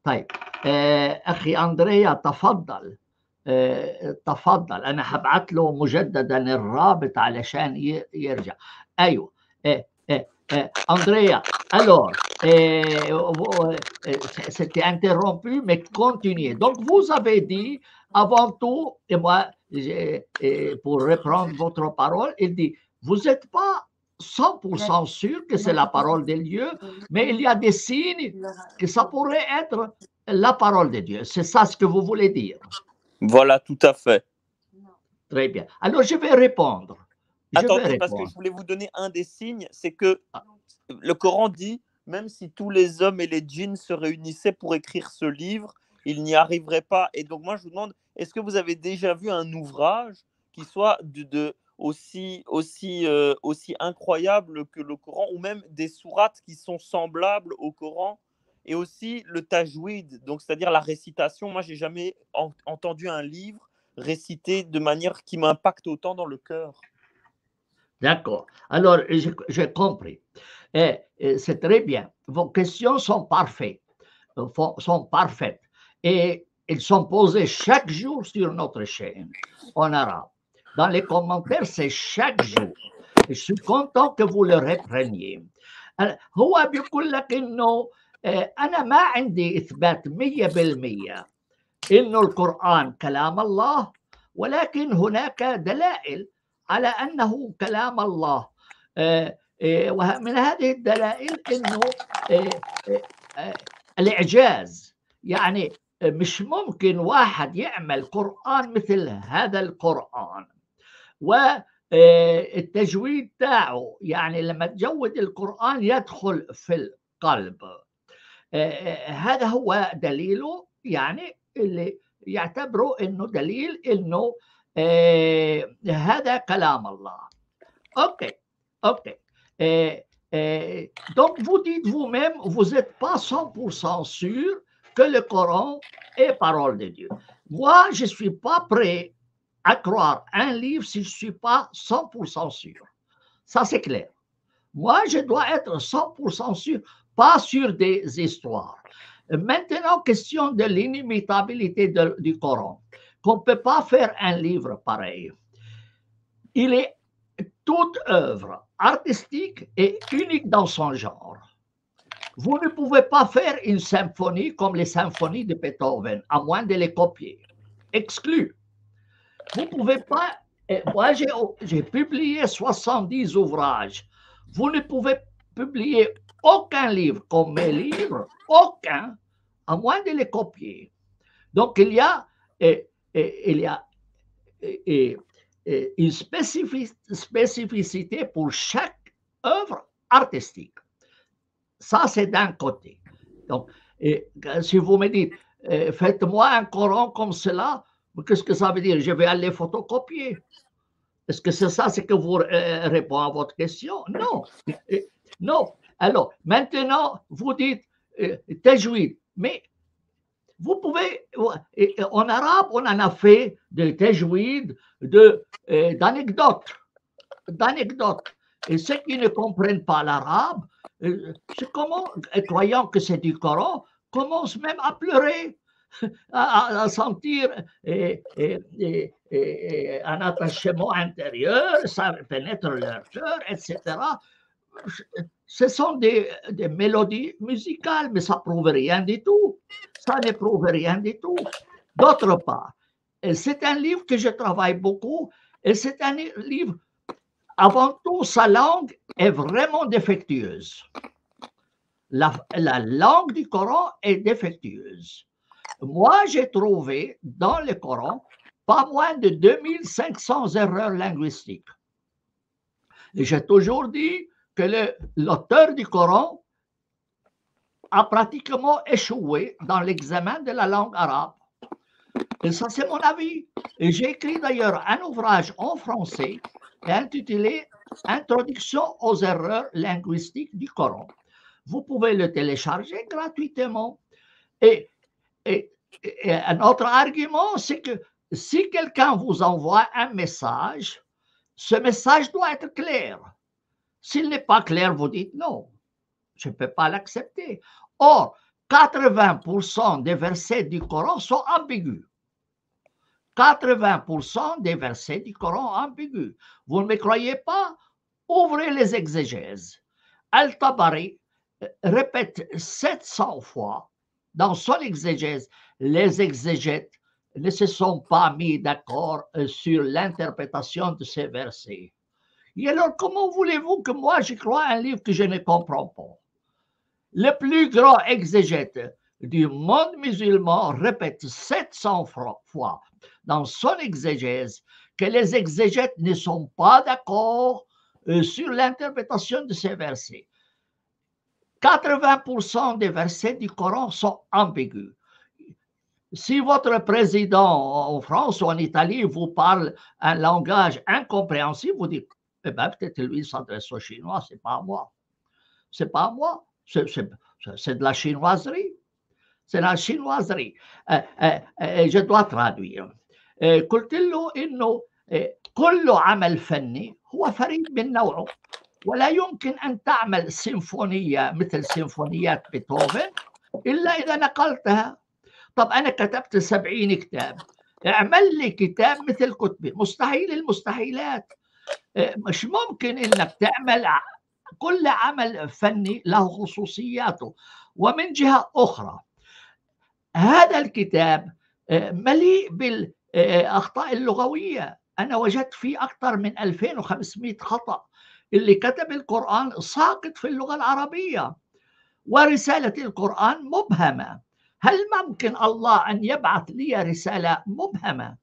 طيب أخي أندريا تفضل. تفضل، أنا هبعت له مجددا الرابط علشان يرجع. أيوه. أندريا Alors, c'était interrompu, mais continuez. Donc, vous avez dit, avant tout, et moi, pour reprendre votre parole, il dit, vous n'êtes pas 100% sûr que c'est la parole de Dieu, mais il y a des signes que ça pourrait être la parole de Dieu. C'est ça ce que vous voulez dire. Voilà, tout à fait. Très bien. Alors, je vais répondre. Attendez, parce que je voulais vous donner un des signes, c'est que le Coran dit, même si tous les hommes et les djinns se réunissaient pour écrire ce livre, ils n'y arriveraient pas. Et donc moi, je vous demande, est-ce que vous avez déjà vu un ouvrage qui soit aussi incroyable que le Coran, ou même des sourates qui sont semblables au Coran, et aussi le tajwid, donc c'est-à-dire la récitation. Moi, j'ai jamais entendu un livre récité de manière qui m'impacte autant dans le cœur. D'accord. Alors, j'ai compris. C'est très bien. Vos questions sont parfaites. Et elles sont posées chaque jour sur notre chaîne en arabe. Dans les commentaires, c'est chaque jour. Et je suis content que vous le repreniez. هو بيقول لك إنه أنا ما عندي إثبات 100% إنه القرآن كلام الله، ولكن هناك دلائل على أنه كلام الله. ومن هذه الدلائل أنه الإعجاز، يعني مش ممكن واحد يعمل قرآن مثل هذا القرآن. والتجويد تاعه يعني لما تجود القرآن يدخل في القلب. هذا هو دليله، يعني اللي يعتبروا انه دليل انه هذا كلام الله. Ok. Donc vous dites vous-même, vous n'êtes pas 100% sûr que le Coran est parole de Dieu. Moi, je ne suis pas prêt à croire un livre si je ne suis pas 100% sûr. Ça, c'est clair. Moi, je dois être 100% sûr, pas sur des histoires. Maintenant, question de l'inimitabilité du Coran, qu'on ne peut pas faire un livre pareil. Il est toute œuvre artistique est unique dans son genre. Vous ne pouvez pas faire une symphonie comme les symphonies de Beethoven, à moins de les copier. Exclu. Vous ne pouvez pas. Moi, j'ai publié 70 ouvrages. Vous ne pouvez publier aucun livre comme mes livres, aucun, à moins de les copier. Donc, il y a une spécificité pour chaque œuvre artistique. Ça, c'est d'un côté. Donc, si vous me dites, faites-moi un Coran comme cela, qu'est-ce que ça veut dire? Je vais aller photocopier. Est-ce que c'est ça ce que vous répond à votre question? Non. Non. Alors, maintenant, vous dites tajwid, mais vous pouvez, en arabe, on en a fait de tajwid, d'anecdotes. Et ceux qui ne comprennent pas l'arabe, croyant que c'est du Coran, commencent même à pleurer, à sentir un attachement intérieur, ça pénètre leur cœur, etc. Ce sont des mélodies musicales, mais ça ne prouve rien du tout. Ça ne prouve rien du tout. D'autre part, c'est un livre que je travaille beaucoup, et c'est un livre, avant tout, sa langue est vraiment défectueuse. La langue du Coran est défectueuse. Moi, j'ai trouvé dans le Coran pas moins de 2500 erreurs linguistiques. Et j'ai toujours dit que l'auteur du Coran a pratiquement échoué dans l'examen de la langue arabe. Et ça, c'est mon avis. Et j'ai écrit d'ailleurs un ouvrage en français intitulé Introduction aux erreurs linguistiques du Coran. Vous pouvez le télécharger gratuitement. Et un autre argument, c'est que si quelqu'un vous envoie un message, ce message doit être clair. S'il n'est pas clair, vous dites non, je ne peux pas l'accepter. Or, 80% des versets du Coran sont ambigus. 80% des versets du Coran ambigus. Vous ne me croyez pas? Ouvrez les exégèses. Al-Tabari répète 700 fois dans son exégèse. Les exégètes ne se sont pas mis d'accord sur l'interprétation de ces versets. Et alors, comment voulez-vous que moi, je croie un livre que je ne comprends pas? Le plus grand exégète du monde musulman répète 700 fois dans son exégèse que les exégètes ne sont pas d'accord sur l'interprétation de ces versets. 80% des versets du Coran sont ambigus. Si votre président en France ou en Italie vous parle un langage incompréhensible, vous dites, eh bien, peut-être lui s'adresse aux Chinois, c'est pas à moi. C'est pas à moi. C'est de la chinoiserie. C'est la chinoiserie. Je dois traduire. قلت له إنه كل عمل فني هو فريد من نوعه ولا يمكن أن تعمل سيمفونية مثل سيمفونيات بيتهوفن إلا إذا نقلتها. طب أنا كتبت 70 كتاب، اعمل لي كتاب مثل كتبي. مستحيل المستحيلات. مش ممكن إنك تعمل كل عمل فني له خصوصياته. ومن جهة أخرى هذا الكتاب مليء بالأخطاء اللغوية. أنا وجدت فيه أكثر من 2500 خطأ. اللي كتب القرآن ساقط في اللغة العربية، ورسالة القرآن مبهمة. هل ممكن الله أن يبعث لي رسالة مبهمة؟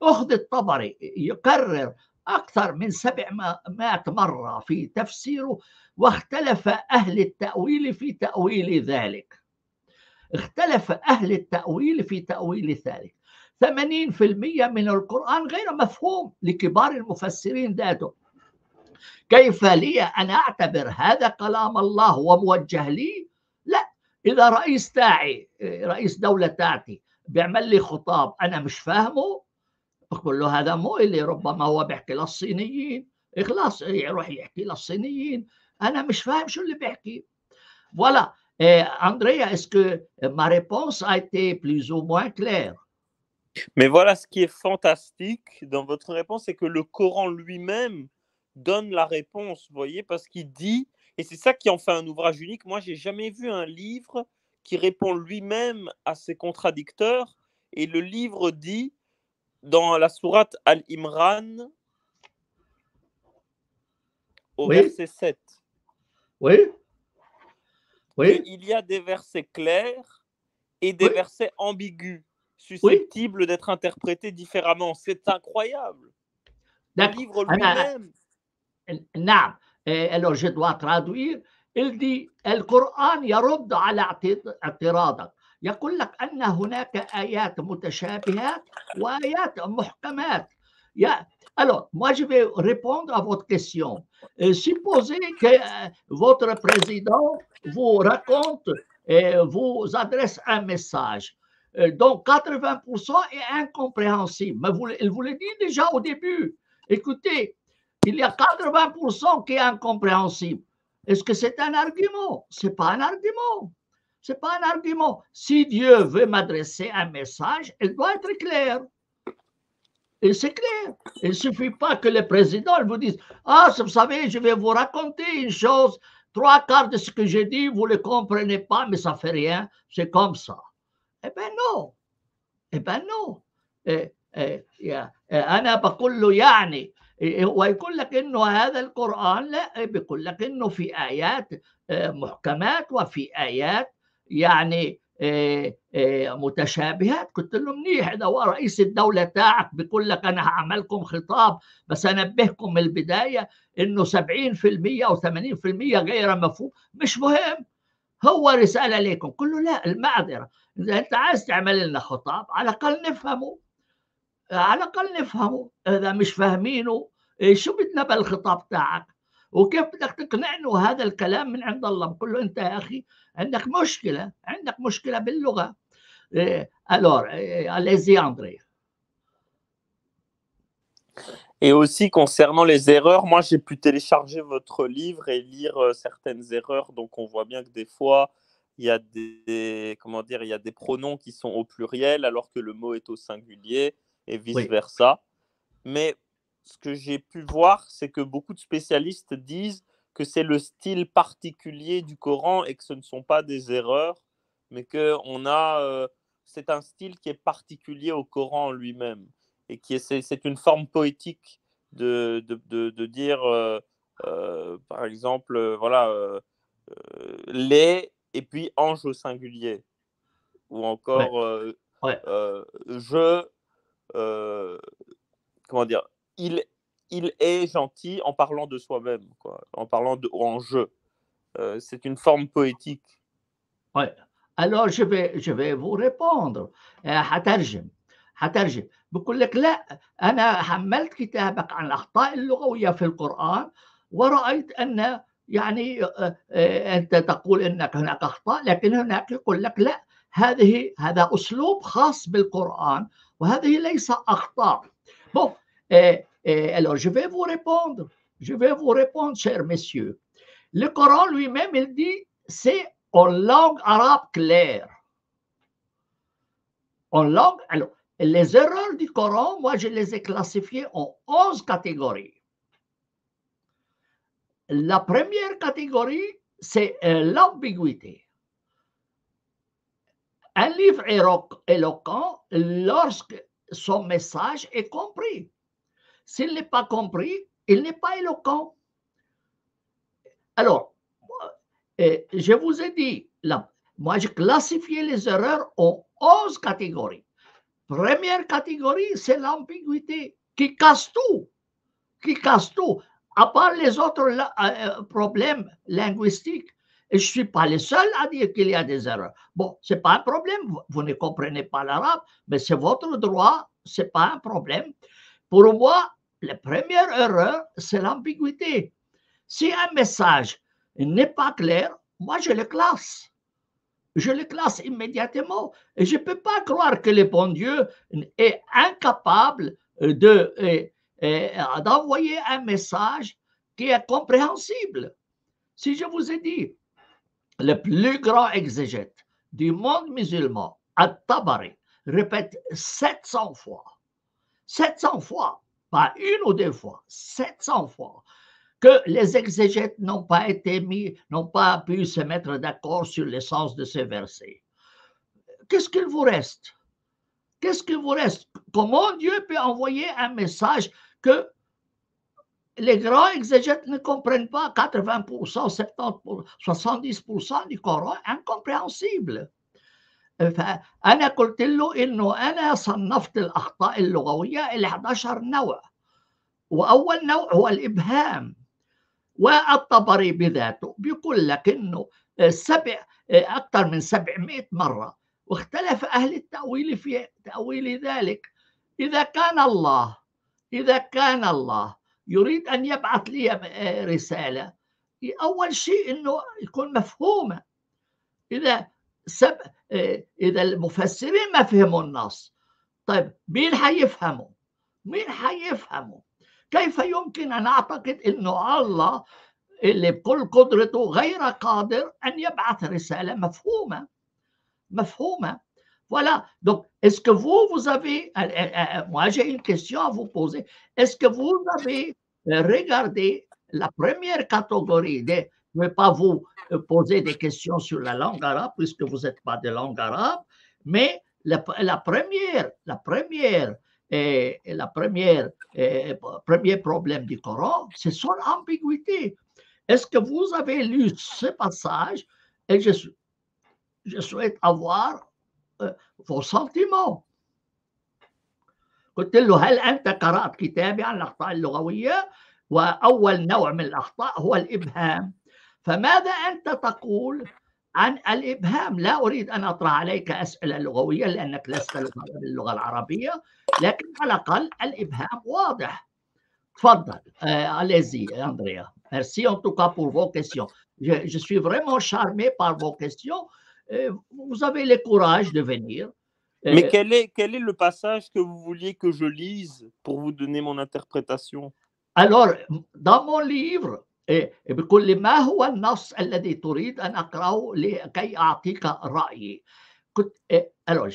أخذ الطبري يكرر أكثر من 700 مرة في تفسيره، واختلف أهل التأويل في تأويل ذلك. اختلف أهل التأويل في تأويل ذلك. 80% من القرآن غير مفهوم لكبار المفسرين ذاته. كيف لي أن أعتبر هذا كلام الله وموجه لي؟ لا. إذا رئيس تاعي، رئيس دولة تاعتي بيعمل لي خطاب أنا مش فاهمه، أقول له هذا مو اللي ربما هو بيحكي للصينيين، خلاص يروح يحكي للصينيين، أنا مش فاهم شو اللي بيحكي. Voilà. Andrea, est-ce que ma réponse a été plus ou moins claire? Mais voilà, ce qui est fantastique dans votre réponse, c'est que le Coran lui-même donne la réponse, vous voyez, parce qu'il dit, et c'est ça qui en fait un ouvrage unique. Moi, j'ai jamais vu un livre qui répond lui-même à ses contradicteurs. Et le livre dit, dans la sourate Al-Imran, au verset 7, oui. il y a des versets clairs et des versets ambigus, susceptibles d'être interprétés différemment. C'est incroyable. Le livre lui-même. نعم. Alors je dois traduire. Il dit القرآن يرد على اعتراضك. يقول لك أن هناك آيات متشابهات وآيات محكمات. Alors, moi, je vais répondre à votre question. Supposez que votre président vous raconte, vous adresse un message. Donc, 80% est incompréhensible. Mais il vous le dit déjà au début. Écoutez, il y a 80% qui est incompréhensible. Est-ce que c'est un argument? Ce n'est pas un argument. Ce n'est pas un argument. Si Dieu veut m'adresser un message, il doit être clair. Et c'est clair. Il ne suffit pas que le président vous dise « Ah, vous savez, je vais vous raconter une chose, 3/4 de ce que j'ai dit, vous ne le comprenez pas, mais ça ne fait rien, c'est comme ça. » Eh bien non. Eh bien non. أنا بقول له يعني ويقول لك إنه هذا القرآن لا، بيقول لك إنه في آيات محكمات وفي آيات يعني متشابهات. قلت له منيح، إذا هو رئيس الدولة تاعك بيقول لك أنا هعملكم خطاب بس أنبهكم من البداية إنه 70% أو 80% غير مفهوم، مش مهم، هو رسالة لكم. قل له لا، المعذرة، إذا أنت عايز تعمل لنا خطاب على الأقل نفهمه، على الأقل نفهمه. إذا مش فاهمينه شو بدنا بالخطاب تاعك؟ وكيف بدك تقنع إنه هذا الكلام من عند الله؟ بقول له أنت يا أخي عندك مشكلة باللغة. Alors, allez-y, André. Et aussi concernant les erreurs, moi j'ai pu télécharger votre livre et lire certaines erreurs. Donc on voit bien que des fois il y a il y a des pronoms qui sont au pluriel alors que le mot est au singulier et vice versa. Mais ce que j'ai pu voir, c'est que beaucoup de spécialistes disent que c'est le style particulier du Coran et que ce ne sont pas des erreurs, mais que c'est un style qui est particulier au Coran lui-même et c'est une forme poétique de dire, par exemple, les et puis ange au singulier, ou encore ouais. comment dire, il, il est gentil en parlant de soi-même, quoi, en parlant en je. C'est une forme poétique. Ouais. Alors je vais vous répondre. هترجم بقول لك لا، أنا حملت كتابك عن الأخطاء اللغوية في القرآن ورأيت أن يعني أنت تقول أنك هناك أخطاء، لكن هناك يقول لك لا، هذا أسلوب خاص بالقرآن وهذه ليس أخطاء. Bon, alors je vais vous répondre, chers messieurs. Le Coran lui-même, il dit, c'est en langue arabe claire. En langue, alors, les erreurs du Coran, moi, je les ai classifiées en 11 catégories. La première catégorie, c'est l'ambiguïté. Un livre éloquent lorsque son message est compris. S'il n'est pas compris, il n'est pas éloquent. Alors, je vous ai dit, moi, j'ai classifié les erreurs en 11 catégories. Première catégorie, c'est l'ambiguïté qui casse tout, à part les autres problèmes linguistiques. Et je ne suis pas le seul à dire qu'il y a des erreurs. Bon, ce n'est pas un problème, vous ne comprenez pas l'arabe, mais c'est votre droit, ce n'est pas un problème. Pour moi, la première erreur, c'est l'ambiguïté. Si un message n'est pas clair, moi je le classe. Je le classe immédiatement. Et je ne peux pas croire que le bon Dieu est incapable d'envoyer un message qui est compréhensible. Si je vous ai dit, le plus grand exégète du monde musulman, At-Tabari, répète 700 fois, pas une ou deux fois, 700 fois, que les exégètes n'ont pas pu se mettre d'accord sur le sens de ces versets. Qu'est-ce qu'il vous reste? Comment Dieu peut envoyer un message que les grands exégètes ne comprennent pas? 80%, 70%, 70% du Coran incompréhensible. أنا قلت له إنه أنا صنفت الأخطاء اللغوية إلى 11 نوع، وأول نوع هو الإبهام. والطبري بذاته بيقول لك انه اكثر من 700 مره، واختلف اهل التاويل في تاويل ذلك. اذا كان الله يريد ان يبعث لي رساله، اول شيء انه يكون مفهومه. اذا المفسرين ما فهموا النص، طيب مين حيفهمه؟ كيف يمكن أن أعتقد أنه الله اللي بكل قدرته غير قادر أن يبعث رسالة مفهومة. Voilà. Donc, est-ce que vous avez, moi j'ai une question à vous poser, est-ce que vous avez regardé la première catégorie je ne vais pas vous poser des questions sur la langue arabe puisque vous n'êtes pas de langue arabe, mais premier problème du Coran, c'est son ambiguïté. Est-ce que vous avez lu ce passage? Et je souhaite avoir vos sentiments. قلت له هل أنت قرأت كتابي عن الأخطاء اللغوية؟ وأول نوع من الأخطاء هو الإبهام. فماذا أنت تقول عن الإبهام؟ لا أريد أن أطرح عليك أسئلة لغوية لأنك لست باللغة العربية، لكن على الأقل الإبهام واضح. تفضل. Allez-y, Andrea. Merci en tout cas pour vos questions. Je suis vraiment charmé par vos questions. Vous avez le courage de venir. Mais quel est le passage que vous vouliez que je lise pour vous donner mon interprétation? Alors, dans mon livre, بيقول لي ما هو النص الذي تريد أن أقرأه لكي أعطيك رأيي. Alors,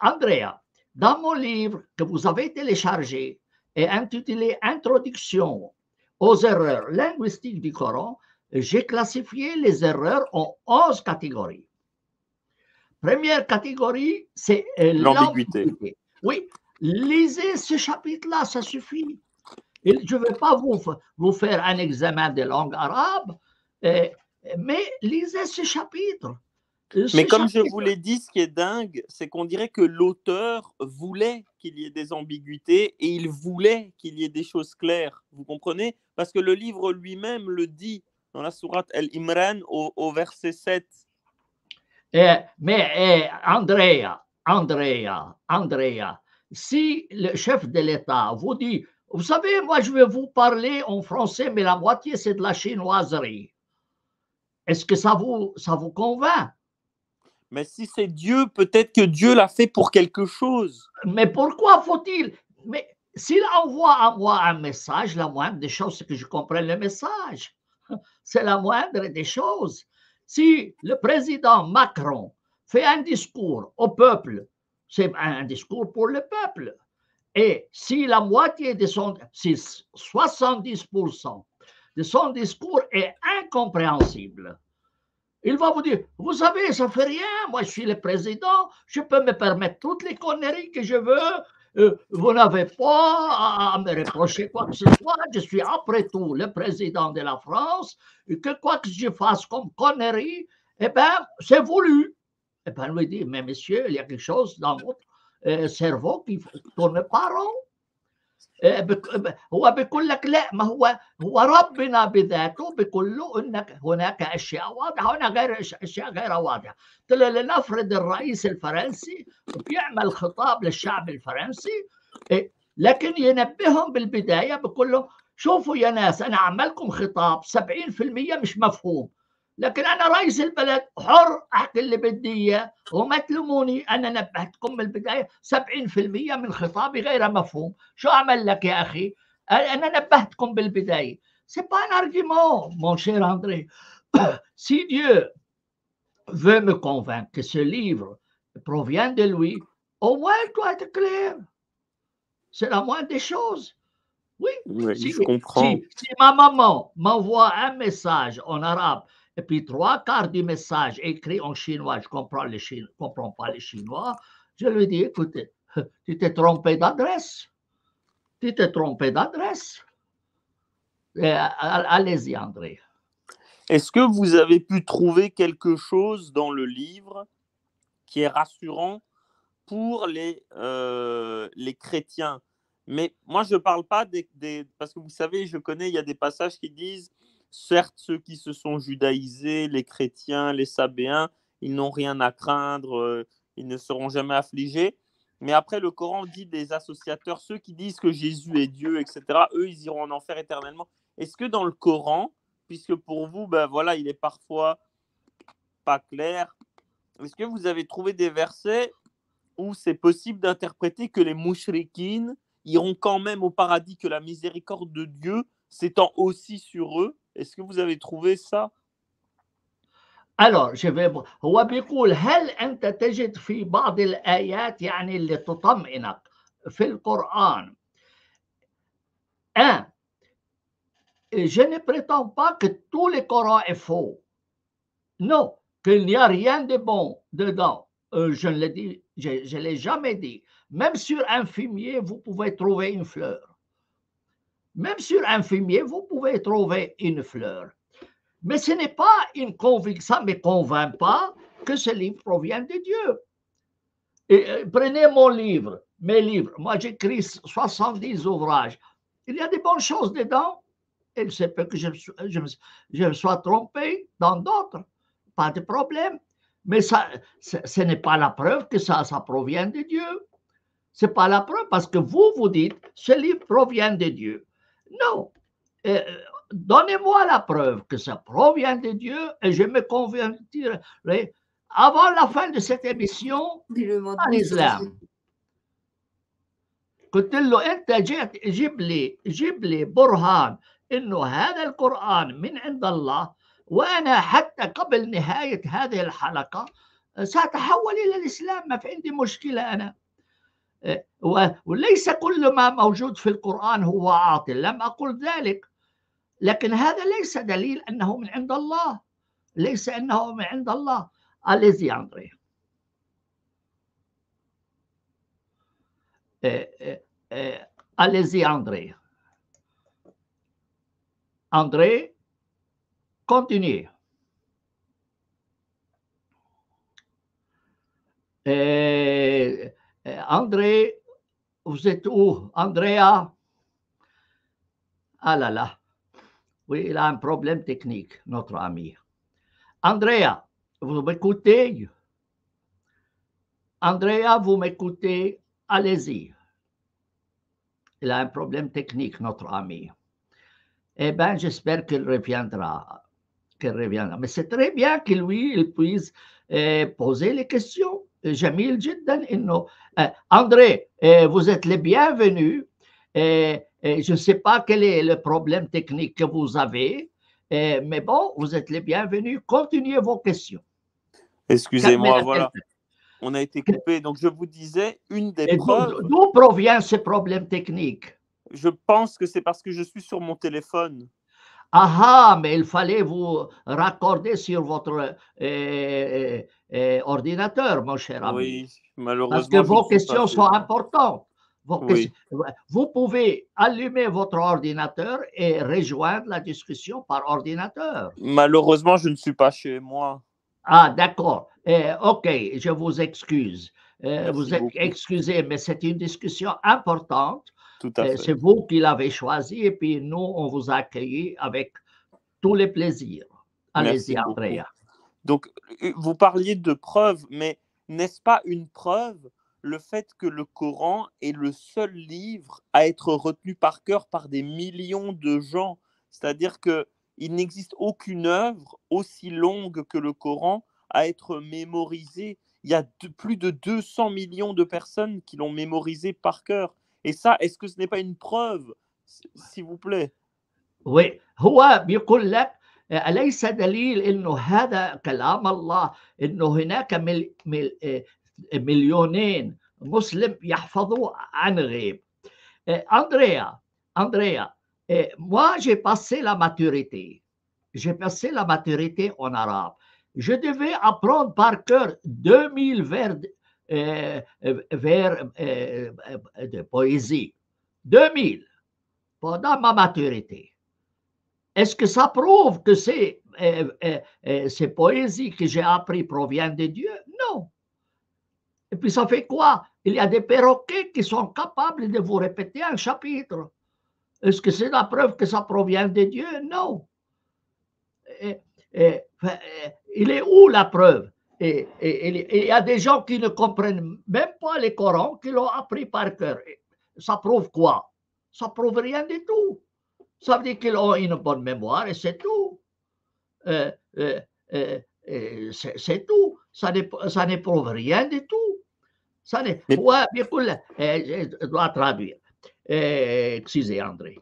Andrea, dans mon livre que vous avez téléchargé et intitulé Introduction aux erreurs linguistiques du Coran, j'ai classifié les erreurs en 11 catégories. Première catégorie, c'est L'ambiguïté. l'ambiguïté. Oui, lisez ce chapitre-là, ça suffit. Et je ne vais pas vous faire un examen de langue arabe, mais lisez ce chapitre. Mais comme je vous l'ai dit, ce qui est dingue, c'est qu'on dirait que l'auteur voulait qu'il y ait des ambiguïtés et il voulait qu'il y ait des choses claires. Vous comprenez? Parce que le livre lui-même le dit dans la sourate Al-Imran au verset 7. Mais Andrea, si le chef de l'État vous dit, vous savez, moi je vais vous parler en français, mais la moitié c'est de la chinoiserie, est-ce que ça vous convainc? Mais si c'est Dieu, peut-être que Dieu l'a fait pour quelque chose. Mais pourquoi faut-il? Mais s'il envoie à moi un message, la moindre des choses, c'est que je comprenne le message. C'est la moindre des choses. Si le président Macron fait un discours au peuple, c'est un discours pour le peuple. Et si la moitié de si 70% de son discours est incompréhensible, il va vous dire, vous savez, ça fait rien, moi je suis le président, je peux me permettre toutes les conneries que je veux, vous n'avez pas à me reprocher quoi que ce soit, je suis après tout le président de la France, et que quoi que je fasse comme connerie, eh bien, c'est voulu. Eh bien, lui dit, mais monsieur, il y a quelque chose dans votre cerveau qui tourne pas rond. هو بيقول لك لا، ما هو ربنا بذاته بيقول له انك هناك اشياء واضحه وهنا غير اشياء غير واضحه. قلت له لنفرض الرئيس الفرنسي بيعمل خطاب للشعب الفرنسي، لكن ينبههم بالبدايه بيقول لهم شوفوا يا ناس انا عملكم خطاب 70% مش مفهوم، لكن انا رئيس البلد حر احكي اللي بدي اياه وما تلوموني، انا نبهتكم من البدايه 70% من خطابي غير مفهوم، شو اعمل لك يا اخي؟ انا نبهتكم بالبدايه. C'est pas un argument, mon cher André. Si Dieu veut me convaincre que ce livre provient de lui, au moins il doit être clair. C'est la moindre des choses. Oui, je comprends. Si ma maman m'envoie un message en arabe et puis 3/4 du message écrit en chinois, je comprends pas les chinois, je lui dis, écoute, tu t'es trompé d'adresse. Tu t'es trompé d'adresse. Allez-y, André. Est-ce que vous avez pu trouver quelque chose dans le livre qui est rassurant pour les chrétiens? Mais moi, je ne parle pas parce que vous savez, je connais, il y a des passages qui disent, certes, ceux qui se sont judaïsés, les chrétiens, les sabéens, ils n'ont rien à craindre, ils ne seront jamais affligés. Mais après, le Coran dit des associateurs, ceux qui disent que Jésus est Dieu, etc., eux, ils iront en enfer éternellement. Est-ce que dans le Coran, puisque pour vous, ben voilà, il est parfois pas clair, est-ce que vous avez trouvé des versets où c'est possible d'interpréter que les mouchrikines iront quand même au paradis, que la miséricorde de Dieu s'étend aussi sur eux? Est-ce que vous avez trouvé ça? Alors, هو بيقول هل أنت تجد في بعض الآيات يعني اللي تطمئنك في القرآن؟ Je ne prétends pas que tout le Coran est faux. Non, qu'il n'y a rien de bon dedans. Je ne l'ai dit, je l'ai jamais dit. Même sur un fumier, vous pouvez trouver une fleur. Même sur un fumier, vous pouvez trouver une fleur. Mais ce n'est pas une conviction, ça ne me convainc pas que ce livre provient de Dieu. Et, prenez mon livre, mes livres. Moi, j'écris 70 ouvrages. Il y a des bonnes choses dedans. Il se peut que je me sois trompé dans d'autres. Pas de problème. Mais ça, ce n'est pas la preuve que ça provient de Dieu. Ce n'est pas la preuve parce que vous dites ce livre provient de Dieu. Non. Donnez-moi la preuve que ça provient de Dieu et je me convertirai avant la fin de cette émission à l'islam. قلت له أنت جيب لي برهان إنه هذا القرآن من عند الله، وأنا حتى قبل نهاية هذه الحلقة سأتحول إلى الإسلام، ما في عندي مشكلة أنا. وليس كل ما موجود في القرآن هو عاطل، لم أقل ذلك. لكن هذا ليس دليل أنه من عند الله، ليس أنه من عند الله. Allez-y, André. Allez-y, André. André, continuez. André, vous êtes où? Andrea? Ah là là. Oui, il a un problème technique, notre ami. Andrea, vous m'écoutez? Andrea, vous m'écoutez? Allez-y. Il a un problème technique, notre ami. Eh bien, j'espère qu'il reviendra. Mais c'est très bien que lui, il puisse poser les questions. جميل جدا إنه André, vous êtes les bienvenus. Je ne sais pas quel est le problème technique que vous avez, mais bon, vous êtes les bienvenus. Continuez vos questions. Excusez-moi, voilà. On a été coupé. Donc, je vous disais, une des preuves. D'où provient ce problème technique? Je pense que c'est parce que je suis sur mon téléphone. Ah, mais il fallait vous raccorder sur votre ordinateur, mon cher ami. Oui, malheureusement. Parce que vos questions sont importantes. Oui. Vous pouvez allumer votre ordinateur et rejoindre la discussion par ordinateur. Malheureusement, je ne suis pas chez moi. Ah, d'accord. OK, je vous excuse. Vous êtes beaucoup. excusé, mais c'est une discussion importante. Tout à fait. C'est vous qui l'avez choisi et puis nous, on vous a accueilli avec tous les plaisirs. Allez-y, Andrea. Donc, vous parliez de preuves, mais n'est-ce pas une preuve le fait que le Coran est le seul livre à être retenu par cœur par des millions de gens? C'est-à-dire qu'il n'existe aucune œuvre aussi longue que le Coran à être mémorisée. Il y a plus de 200 millions de personnes qui l'ont mémorisé par cœur. Et ça, est-ce que ce n'est pas une preuve, s'il vous plaît? Oui, هو بيقول لك أليس دليل إنه هذا كلام الله، إنه هناك مليونين مسلم يحفظوا عن غيب. Andrea, moi j'ai passé la maturité. J'ai passé la maturité en arabe. Je devais apprendre par cœur 2000 vers de poésie. 2000 pendant ma maturité. Est-ce que ça prouve que ces poésies que j'ai apprises proviennent de Dieu? Non. Et puis ça fait quoi? Il y a des perroquets qui sont capables de vous répéter un chapitre. Est-ce que c'est la preuve que ça provient de Dieu? Non. Il est où la preuve? Il y a des gens qui ne comprennent même pas le Coran, qui l'ont appris par cœur. Ça prouve quoi? Ça prouve rien du tout. Ça veut dire qu'ils ont une bonne mémoire et c'est tout. C'est tout. Ça ne prouve rien du tout. Ça ne... je dois traduire. Excusez André.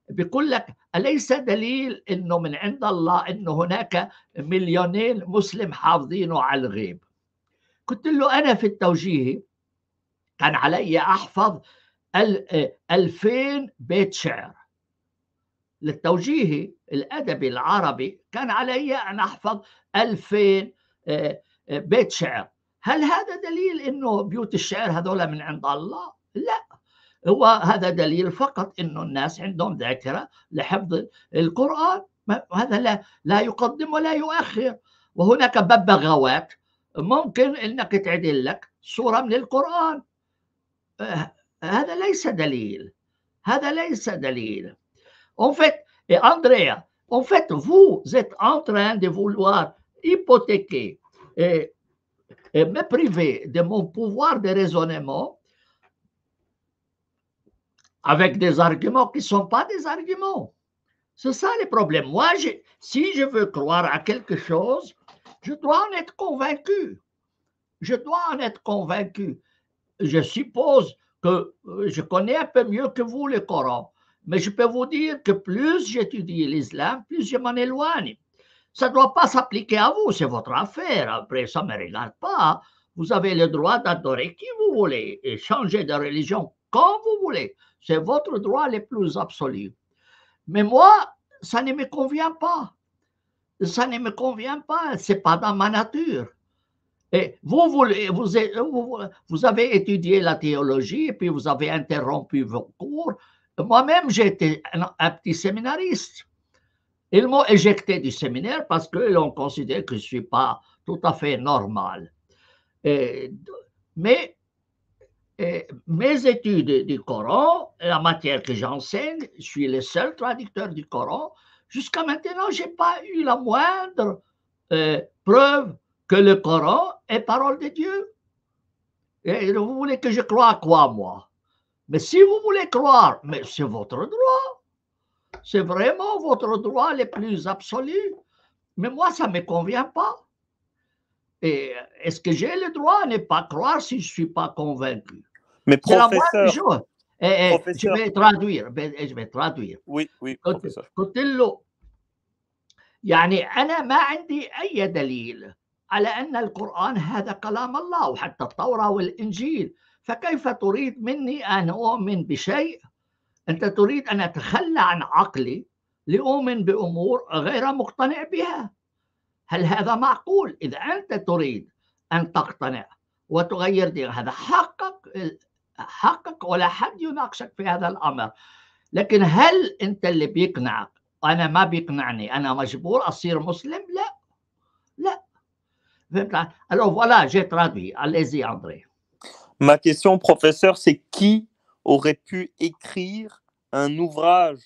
بيقول لك أليس دليل إنه من عند الله إنه هناك مليونين مسلم حافظينه على الغيب. قلت له أنا في التوجيه كان علي أحفظ 2000 بيت شعر. للتوجيه الأدبي العربي كان علي أن أحفظ 2000 بيت شعر. هل هذا دليل إنه بيوت الشعر هذول من عند الله؟ لا، هو هذا دليل فقط إنه الناس عندهم ذاكرة لحفظ القرآن. هذا لا يقدم ولا يؤخر. وهناك ببغاوات ممكن إنك تعدل لك سورة من القرآن. هذا ليس دليل. هذا ليس دليل. En fait, et Andrea, en fait, vous êtes en train de vouloir hypothéquer et me priver de mon pouvoir de raisonnement avec des arguments qui ne sont pas des arguments. C'est ça le problème. Moi, si je veux croire à quelque chose, je dois en être convaincu. Je dois en être convaincu. Je suppose que je connais un peu mieux que vous le Coran. Mais je peux vous dire que plus j'étudie l'islam, plus je m'en éloigne. Ça ne doit pas s'appliquer à vous, c'est votre affaire. Après, ça ne me regarde pas. Vous avez le droit d'adorer qui vous voulez et changer de religion comme vous voulez. C'est votre droit le plus absolu. Mais moi, ça ne me convient pas. Ça ne me convient pas, ce n'est pas dans ma nature. Et vous avez étudié la théologie et puis vous avez interrompu vos cours. Moi-même, j'étais un petit séminariste. Ils m'ont éjecté du séminaire parce qu'ils ont considéré que je ne suis pas tout à fait normal. Mais mes études du Coran, la matière que j'enseigne, je suis le seul traducteur du Coran. Jusqu'à maintenant, je n'ai pas eu la moindre preuve que le Coran est parole de Dieu. Et vous voulez que je croie à quoi, moi? Mais si vous voulez croire, mais c'est votre droit. C'est vraiment votre droit le plus absolu. Mais moi, ça ne me convient pas. Et est-ce que j'ai le droit à ne pas croire si je ne suis pas convaincu? Mais C'est la moindre professeur, chose. Je vais traduire. Oui, professeur. قلت له يعني أنا ما عندي أي دليل على أن القرآن هذا كلام الله وحتى التوراة والإنجيل، فكيف تريد مني أن أؤمن بشيء؟ أنت تريد أن أتخلى عن عقلي لأؤمن بأمور غير مقتنع بها. هل هذا معقول؟ إذا أنت تريد أن تقتنع وتغير دين، هذا حقك ولا حد يناقشك في هذا الأمر. لكن هل أنت اللي بيقنعك؟ أنا ما بيقنعني، أنا مجبور أصير مسلم؟ لا لا. Alors voilà, j'ai traduit. Allez-y, André. Ma question, professeur, c'est qui aurait pu écrire un ouvrage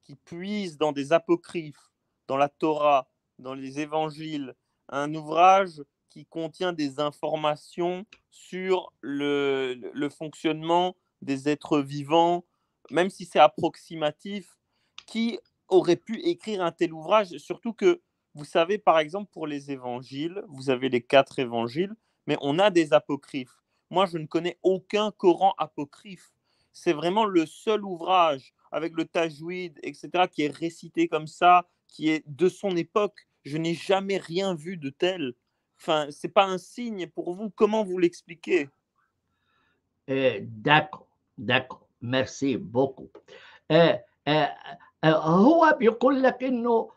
qui puise dans des apocryphes, dans la Torah, dans les évangiles, un ouvrage qui contient des informations sur le fonctionnement des êtres vivants, même si c'est approximatif, qui aurait pu écrire un tel ouvrage? Surtout que, vous savez, par exemple, pour les évangiles, vous avez les 4 évangiles, mais on a des apocryphes. Moi, je ne connais aucun Coran apocryphe. C'est vraiment le seul ouvrage avec le tajwid, etc., qui est récité comme ça, qui est de son époque. Je n'ai jamais rien vu de tel. Enfin, ce n'est pas un signe pour vous. Comment vous l'expliquez? D'accord. Merci beaucoup. هو بيقول لك إنه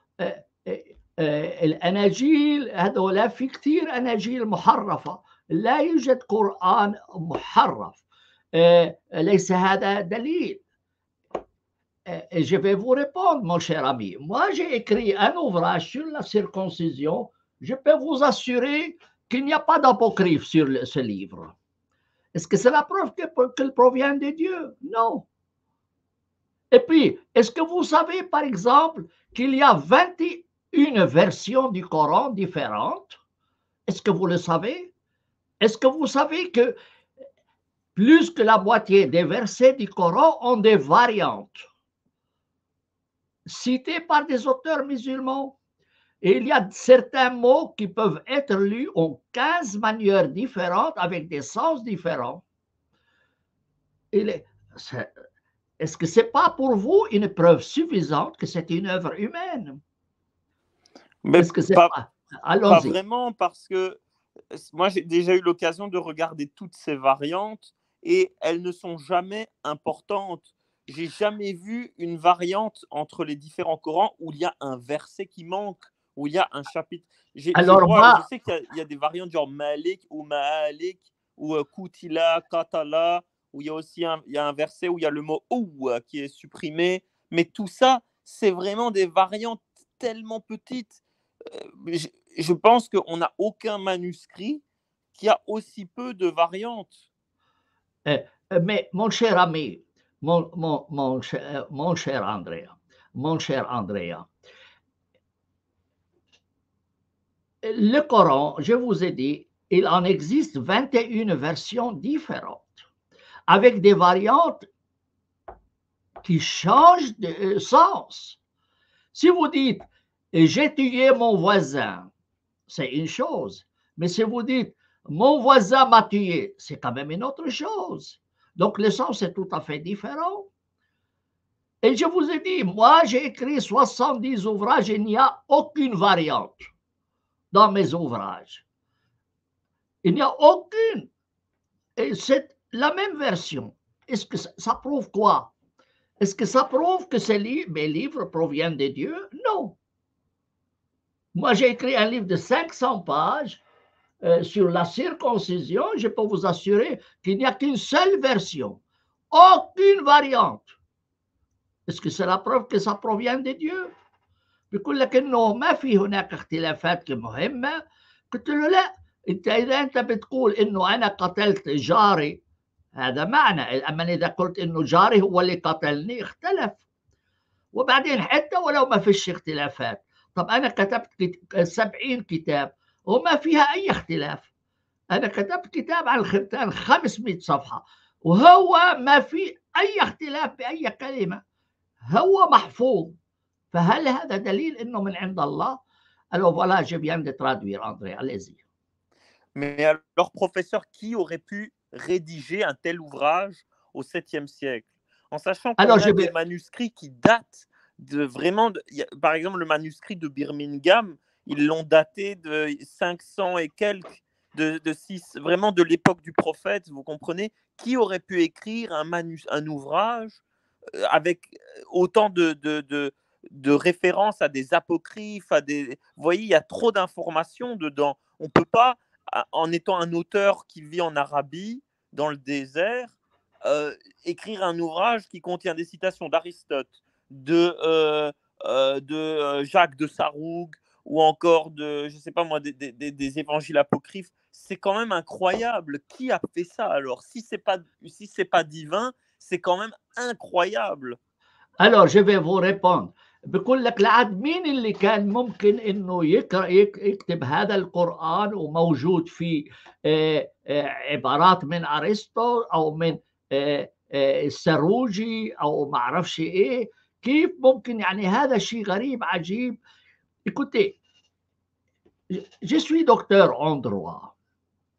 الأناجيل هذولا في كثير أناجيل محرفة، لا يوجد قرآن محرف. ليس هذا دليل. Je vais vous répondre, mon cher ami. Moi, j'ai écrit un ouvrage sur la circoncision. Je peux vous assurer qu'il n'y a pas d'apocryphe sur ce livre. Est-ce que c'est la preuve qu'il provient de Dieu? Non. Et puis, est-ce que vous savez, par exemple, qu'il y a 21 versions du Coran différentes? Est-ce que vous le savez? Est-ce que vous savez que plus que la moitié des versets du Coran ont des variantes citées par des auteurs musulmans? Et il y a certains mots qui peuvent être lus en 15 manières différentes avec des sens différents. Est-ce que ce n'est pas pour vous une preuve suffisante que c'est une œuvre humaine? Mais est-ce que c'est pas vraiment, parce que moi, j'ai déjà eu l'occasion de regarder toutes ces variantes et elles ne sont jamais importantes. J'ai jamais vu une variante entre les différents Corans où il y a un verset qui manque, où il y a un chapitre. Je sais qu'il y a des variantes genre Malik ou Maalik ou Kutila, Katala, où il y a aussi un verset où il y a le mot ou qui est supprimé. Mais tout ça, c'est vraiment des variantes tellement petites. Je pense qu'on n'a aucun manuscrit qui a aussi peu de variantes. Mais mon cher ami, mon cher Andrea, le Coran, je vous ai dit, il en existe 21 versions différentes, avec des variantes qui changent de sens. Si vous dites « j'ai tué mon voisin », c'est une chose. Mais si vous dites « mon voisin m'a tué », c'est quand même une autre chose. Donc le sens est tout à fait différent. Et je vous ai dit, moi j'ai écrit 70 ouvrages, il n'y a aucune variante dans mes ouvrages. Il n'y a aucune. Et c'est la même version. Est-ce que ça prouve quoi? Est-ce que ça prouve que mes livres proviennent de Dieu? Non. Moi, j'ai écrit un livre de 500 pages sur la circoncision. Je peux vous assurer qu'il n'y a qu'une seule version, aucune variante. Est-ce que c'est la preuve que ça provient de Dieu؟ بيقول لك انه ما في هناك اختلافات مهمه. قلت له لا، اذا انت بتقول انه انا قتلت جاري هذا معنى، اما اذا قلت انه جاري هو اللي قتلني اختلف. وبعدين حتى ولو ما فيش اختلافات، طب انا كتبت 70 كتاب وما فيها اي اختلاف. انا كتبت كتاب عن الختان 500 صفحه وهو ما في اي اختلاف باي كلمه، هو محفوظ. فهل هذا دليل انه من عند الله؟ Alors voilà, je viens de traduire, André, allez-y. Mais alors, professeur, qui aurait pu rédiger un tel ouvrage au 7e siècle? En sachant qu'on a des manuscrits qui datent de vraiment... par exemple, le manuscrit de Birmingham, ils l'ont daté de 500 et quelques, vraiment de l'époque du prophète, vous comprenez? Qui aurait pu écrire un ouvrage avec autant de références à des apocryphes, vous voyez, il y a trop d'informations dedans. On ne peut pas, en étant un auteur qui vit en Arabie, dans le désert, écrire un ouvrage qui contient des citations d'Aristote, de Jacques de Sarroug, ou encore je ne sais pas moi, des évangiles apocryphes. C'est quand même incroyable. Qui a fait ça alors? Si ce n'est pas divin, c'est quand même incroyable. Alors, je vais vous répondre. بقول لك لعد مين اللي كان ممكن انه يكتب هذا القرآن وموجود فيه عبارات من ارسطو او من السروجي او ما اعرفش ايه. كيف ممكن؟ يعني هذا شيء غريب عجيب. Écoutez, je suis docteur en droit.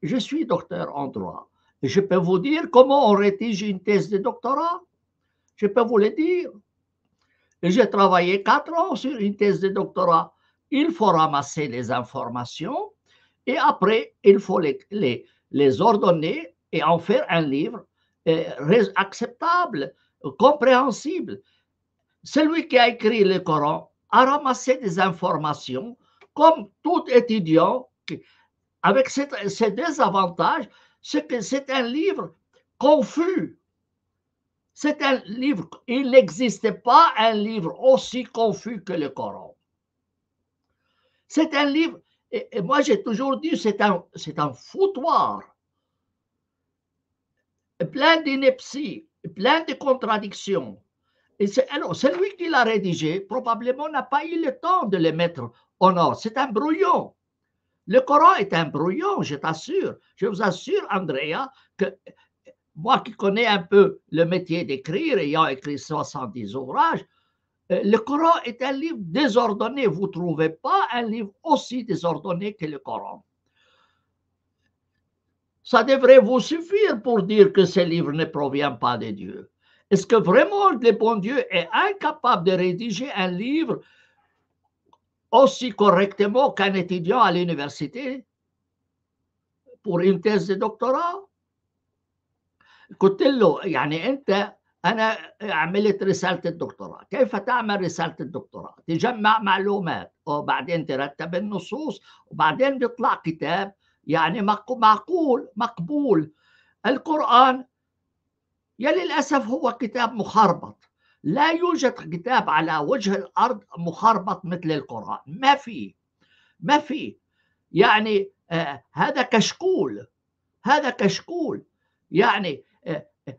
Je suis docteur en droit. Et je peux vous dire comment on rédige une thèse de doctorat. Je peux vous le dire. J'ai travaillé 4 ans sur une thèse de doctorat. Il faut ramasser les informations et après, il faut les ordonner et en faire un livre acceptable, compréhensible. Celui qui a écrit le Coran a ramassé des informations comme tout étudiant, avec ces désavantages, c'est que c'est un livre confus. C'est un livre, il n'existe pas un livre aussi confus que le Coran. C'est un livre, et moi j'ai toujours dit, c'est un foutoir, plein d'inepties, plein de contradictions. Et alors, celui qui l'a rédigé, probablement n'a pas eu le temps de le mettre en ordre. C'est un brouillon. Le Coran est un brouillon, je t'assure. Je vous assure, Andrea, que moi qui connais un peu le métier d'écrire, ayant écrit 70 ouvrages, le Coran est un livre désordonné. Vous ne trouvez pas un livre aussi désordonné que le Coran. Ça devrait vous suffire pour dire que ce livre ne provient pas de Dieu. Est-ce que vraiment le bon Dieu est incapable de rédiger un livre aussi correctement qu'un étudiant à l'université pour une thèse de doctorat؟ قلت له يعني أنت، أنا عملت رسالة الدكتوراه، كيف تعمل رسالة الدكتوراه؟ تجمع معلومات وبعدين ترتب النصوص وبعدين بيطلع كتاب يعني معقول مقبول. القرآن يا للأسف هو كتاب مخربط. لا يوجد كتاب على وجه الأرض مخربط مثل القرآن. ما في يعني هذا كشكول، هذا كشكول. يعني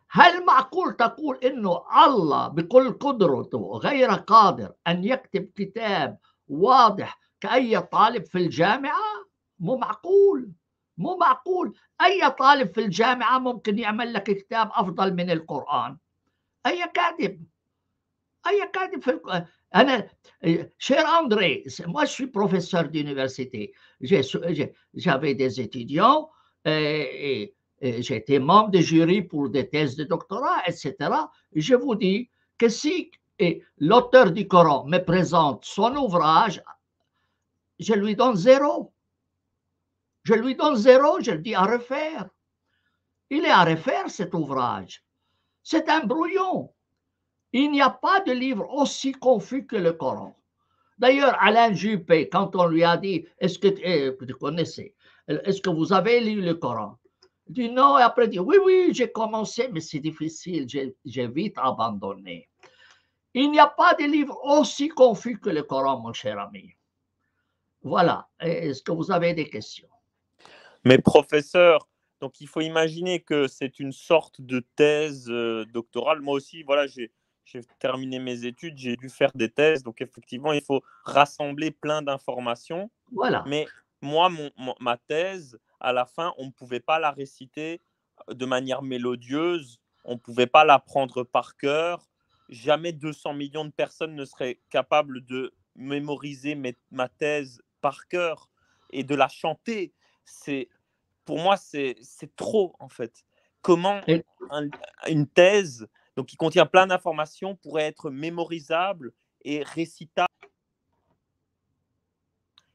هل معقول تقول إنه الله بكل قدرته غير قادر أن يكتب كتاب واضح كأي طالب في الجامعة؟ مو معقول، مو معقول. أي طالب في الجامعة ممكن يعمل لك كتاب أفضل من القرآن. أي كاتب في القرآن. أنا cher André, moi je suis professeur d'université. J'avais des étudiants et j'étais membre de jury pour des thèses de doctorat, etc. Je vous dis que si l'auteur du Coran me présente son ouvrage, je lui donne 0. Je lui donne 0, je le dis à refaire. Il est à refaire cet ouvrage. C'est un brouillon. Il n'y a pas de livre aussi confus que le Coran. D'ailleurs, Alain Juppé, quand on lui a dit, est-ce que vous connaissez, est-ce que vous avez lu le Coran? Il dit non, et après il dit, oui, oui, j'ai commencé, mais c'est difficile, j'ai vite abandonné. Il n'y a pas de livre aussi confus que le Coran, mon cher ami. Voilà. Est-ce que vous avez des questions? Mais professeur, donc il faut imaginer que c'est une sorte de thèse doctorale. Moi aussi, voilà, j'ai terminé mes études, j'ai dû faire des thèses. Donc effectivement, il faut rassembler plein d'informations. Voilà. Mais moi, ma thèse, à la fin, on ne pouvait pas la réciter de manière mélodieuse, on ne pouvait pas l'apprendre par cœur. Jamais 200 millions de personnes ne seraient capables de mémoriser ma thèse par cœur et de la chanter. Pour moi, c'est trop, en fait. Comment Et, une thèse donc, qui contient plein d'informations pourrait être mémorisable et récitable?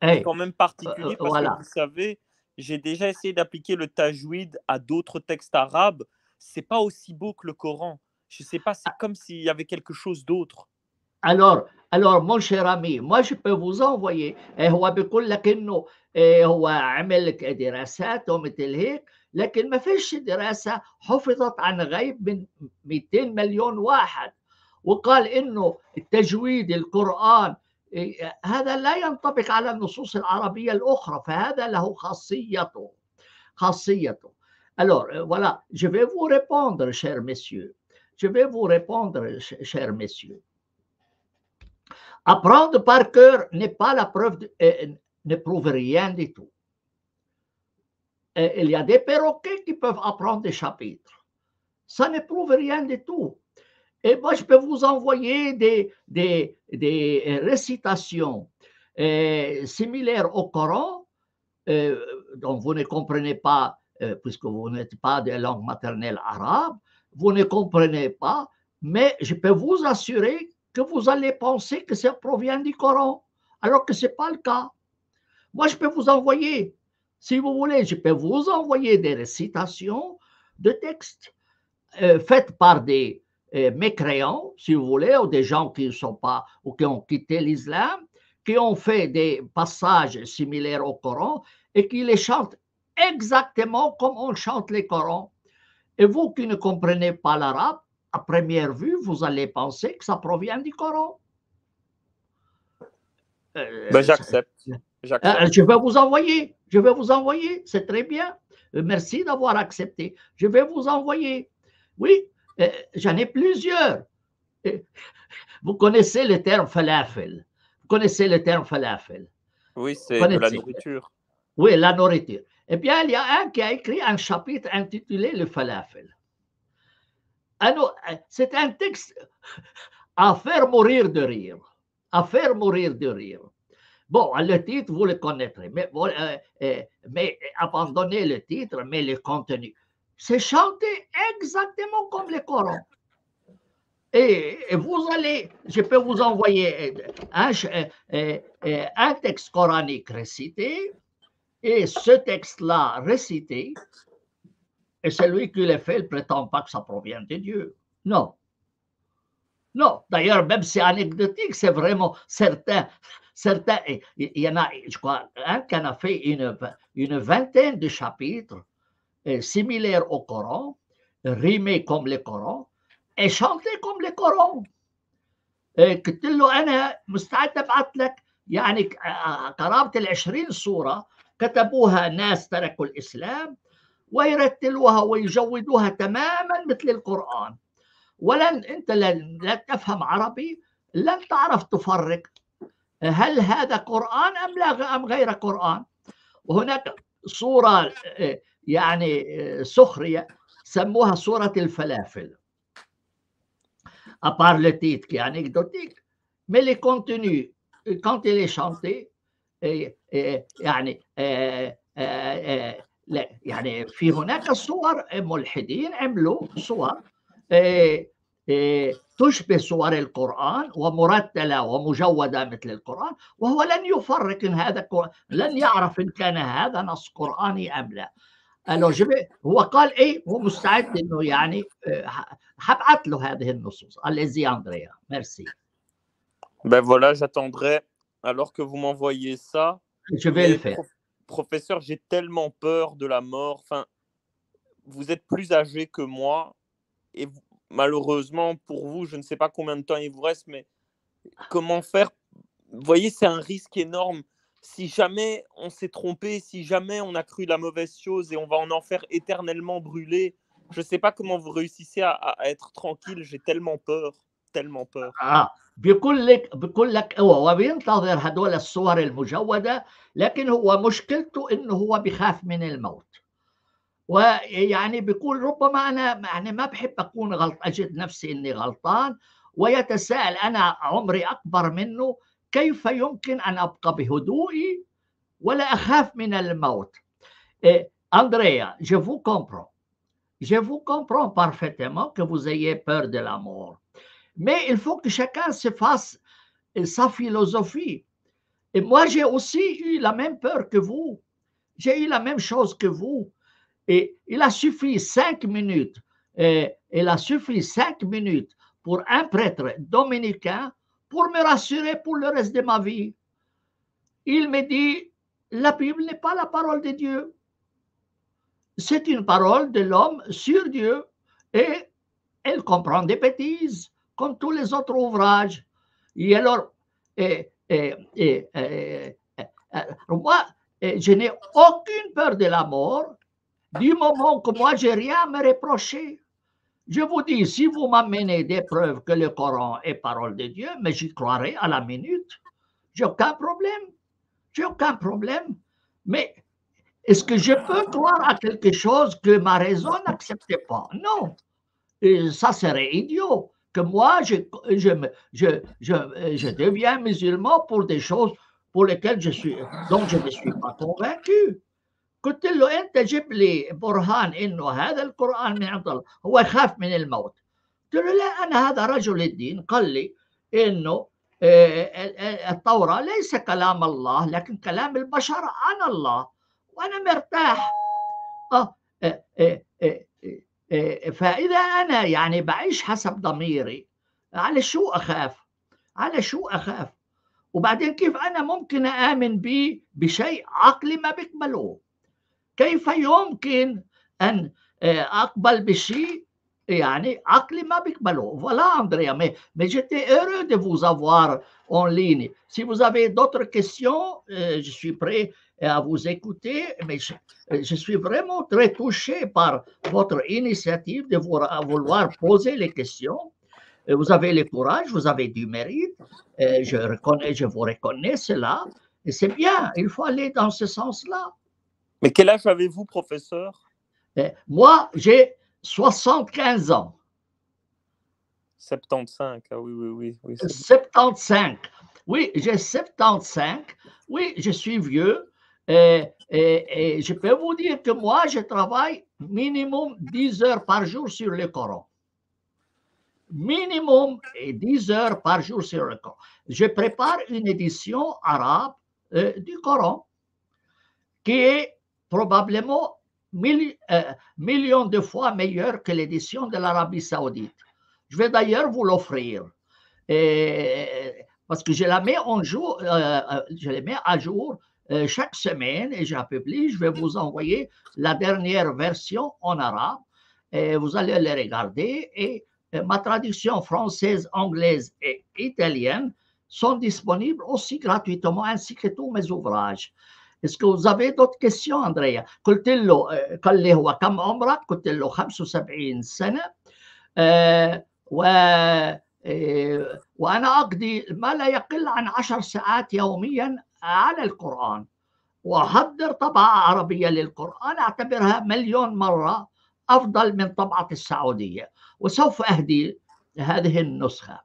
C'est quand même particulier parce que voilà. vous savez, j'ai déjà essayé d'appliquer le tajwid à d'autres textes arabes. C'est pas aussi beau que le Coran. Je sais pas, c'est comme s'il y avait quelque chose d'autre. Alors, mon cher ami, moi je peux vous envoyer هو بيقول لك انه هو عمل دراسات ومثل هيك، لكن ما فيش دراسه حفظت عن غيب من 200 مليون واحد، وقال انه التجويد القرآن هذا لا ينطبق على النصوص العربية الأخرى، فهذا له خاصيته. Alors, voilà, je vais vous répondre, chers messieurs. Je vais vous répondre, chers messieurs. Apprendre par cœur n'est pas la preuve, ne prouve rien du tout. Il y a des perroquets qui peuvent apprendre des chapitres. Ça ne prouve rien du tout. Et moi, je peux vous envoyer des récitations similaires au Coran, dont vous ne comprenez pas, puisque vous n'êtes pas de langue maternelle arabe, vous ne comprenez pas, mais je peux vous assurer que vous allez penser que ça provient du Coran, alors que ce n'est pas le cas. Moi, je peux vous envoyer, si vous voulez, je peux vous envoyer des récitations de textes faites par des mécréants, si vous voulez, ou des gens qui ne sont pas, ou qui ont quitté l'islam, qui ont fait des passages similaires au Coran et qui les chantent exactement comme on chante les Corans. Et vous qui ne comprenez pas l'arabe, à première vue, vous allez penser que ça provient du Coran. J'accepte. Je vais vous envoyer, c'est très bien. Merci d'avoir accepté. Je vais vous envoyer. Oui, j'en ai plusieurs. Vous connaissez le terme falafel. Vous connaissez le terme falafel. Oui, c'est de la nourriture. Oui, la nourriture. Eh bien, il y a un qui a écrit un chapitre intitulé le falafel. C'est un texte à faire mourir de rire. À faire mourir de rire. Bon, le titre, vous le connaîtrez, mais abandonnez le titre, mais le contenu. C'est chanté exactement comme le Coran. Et vous allez, je peux vous envoyer un texte coranique récité, et ce texte-là récité, et celui qui le fait, il ne prétend pas que ça provient de Dieu. Non. Non, d'ailleurs, même c'est anecdotique, c'est vraiment certains, il y en a, je crois, un qui en a fait une vingtaine de chapitres similaires au Coran, rimés comme le Coran, et chantés comme le Coran. قلت له أنا مستعد أبعث لك يعني قرابة 20 سورة كتبوها ناس تركوا الإسلام ويرتلوها ويجودوها تماما مثل القرآن. أنت لا تفهم عربي، لن تعرف تفرق هل هذا قرآن أم لا أم غير قرآن. وهناك صورة يعني سخرية سموها صورة الفلافل. À part le titre qui est anecdotique, mais les contenus, quand il est chanté, يعني في هناك صور ملحدين عملوا صور تشبه صور القرآن ومرتلة ومجودة مثل القرآن، وهو لن يفرق إن هذا لن يعرف إن كان هذا نص قرآني أم لا. Alors هو قال ايه هو مستعد انه يعني هبعت له هذه النصوص. Allez-y Andrea, merci. Ben voilà, j'attendrai alors que vous m'envoyez ça. Je vais le Mais faire. professeur, j'ai tellement peur de la mort. Enfin, vous êtes plus âgé que moi et malheureusement pour vous, je ne sais pas combien de temps il vous reste, mais comment faire? Vous voyez, c'est un risque énorme. Si jamais on s'est trompé, si jamais on a cru la mauvaise chose et on va en enfer éternellement brûlé, je ne sais pas comment vous réussissez à être tranquille. J'ai tellement peur, tellement peur. بيقول لك هو بينتظر هدول الصور المجودة، لكن هو مشكلته انه هو بيخاف من الموت. ويعني بيقول ربما انا يعني ما بحب اكون اجد نفسي اني غلطان، ويتساءل انا عمري اكبر منه، كيف يمكن ان ابقى بهدوئي ولا اخاف من الموت. Andrea, je vous comprends parfaitement que vous ayez peur de la mort, mais il faut que chacun se fasse sa philosophie. Et moi, j'ai aussi eu la même peur que vous, j'ai eu la même chose que vous. Et il a suffi 5 minutes, il a suffi 5 minutes pour un prêtre dominicain pour me rassurer pour le reste de ma vie. Il me dit, la Bible n'est pas la parole de Dieu, c'est une parole de l'homme sur Dieu et elle comprend des bêtises comme tous les autres ouvrages. Et alors, moi, je n'ai aucune peur de la mort du moment que moi, je n'ai rien à me reprocher. Je vous dis, si vous m'amenez des preuves que le Coran est parole de Dieu, mais j'y croirai à la minute. J'ai aucun problème. J'ai aucun problème. Mais est-ce que je peux croire à quelque chose que ma raison n'accepte pas? Non. Et ça serait idiot que moi, je deviens musulman pour des choses pour lesquelles donc je ne suis pas convaincu. قلت له انت جيب لي برهان انه هذا القران من عند الله، هو يخاف من الموت. قلت له لا، انا هذا رجل الدين قال لي انه التوراه ليس كلام الله لكن كلام البشر عن الله، وانا مرتاح. فاذا انا يعني بعيش حسب ضميري، على شو اخاف؟ على شو اخاف؟ وبعدين كيف انا ممكن امن به بشيء عقلي ما بيقبله؟ كيف يمكن أن أقبل بشيء يعني عقلي ما بيقبله. Voilà Andrea, mais j'étais heureux de vous avoir en ligne. Si vous avez d'autres questions, je suis prêt à vous écouter, mais je suis vraiment très touché par votre initiative de vouloir poser les questions. Vous avez le courage, vous avez du mérite, je vous reconnais cela, et c'est bien, il faut aller dans ce sens-là. Mais quel âge avez-vous, professeur? Moi, j'ai 75 ans. 75, ah oui. 75. Oui, j'ai 75. Oui, je suis vieux. Et je peux vous dire que moi, je travaille minimum 10 heures par jour sur le Coran. Minimum 10 heures par jour sur le Coran. Je prépare une édition arabe du Coran qui est probablement millions de fois meilleure que l'édition de l'Arabie Saoudite. Je vais d'ailleurs vous l'offrir parce que je la mets à jour chaque semaine et je la publie. Je vais vous envoyer la dernière version en arabe et vous allez les regarder. Et ma traduction française, anglaise et italienne sont disponibles aussi gratuitement ainsi que tous mes ouvrages. Est-ce que vous avez d'autres questions, أندريا؟ قلت له قال لي هو كم عمرك؟ قلت له 75 سنة وأنا أقضي ما لا يقل عن 10 ساعات يوميا على القرآن، وأحضر طبعة عربية للقرآن أعتبرها مليون مرة أفضل من طبعة السعودية، وسوف أهدي هذه النسخة.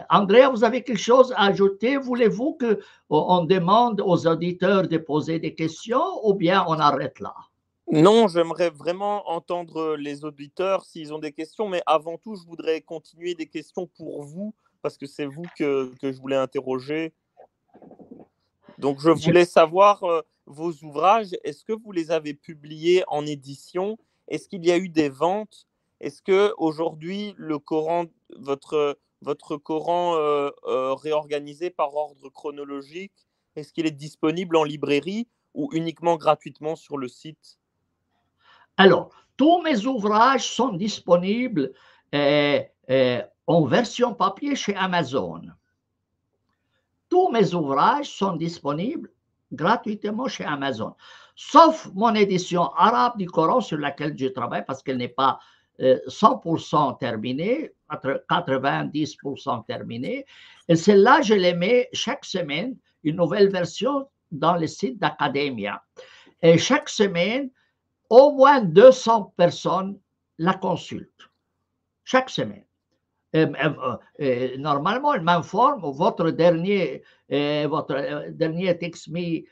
Andrea, vous avez quelque chose à ajouter? Voulez-vous qu'on demande aux auditeurs de poser des questions ou bien on arrête là? Non, j'aimerais vraiment entendre les auditeurs s'ils ont des questions, mais avant tout, je voudrais continuer des questions pour vous, parce que c'est vous que je voulais interroger. Donc, je voulais savoir, vos ouvrages, est-ce que vous les avez publiés en édition? Est-ce qu'il y a eu des ventes? Est-ce qu'aujourd'hui, le Coran, votre Coran réorganisé par ordre chronologique, est-ce qu'il est disponible en librairie ou uniquement gratuitement sur le site? Alors, tous mes ouvrages sont disponibles en version papier chez Amazon. Tous mes ouvrages sont disponibles gratuitement chez Amazon, sauf mon édition arabe du Coran sur laquelle je travaille parce qu'elle n'est pas 100% terminée, 90% terminée. Et celle-là, je les mets chaque semaine, une nouvelle version dans le site d'Academia. Et chaque semaine, au moins 200 personnes la consultent. Chaque semaine. Normalement, elle m'informe, votre dernier texte mis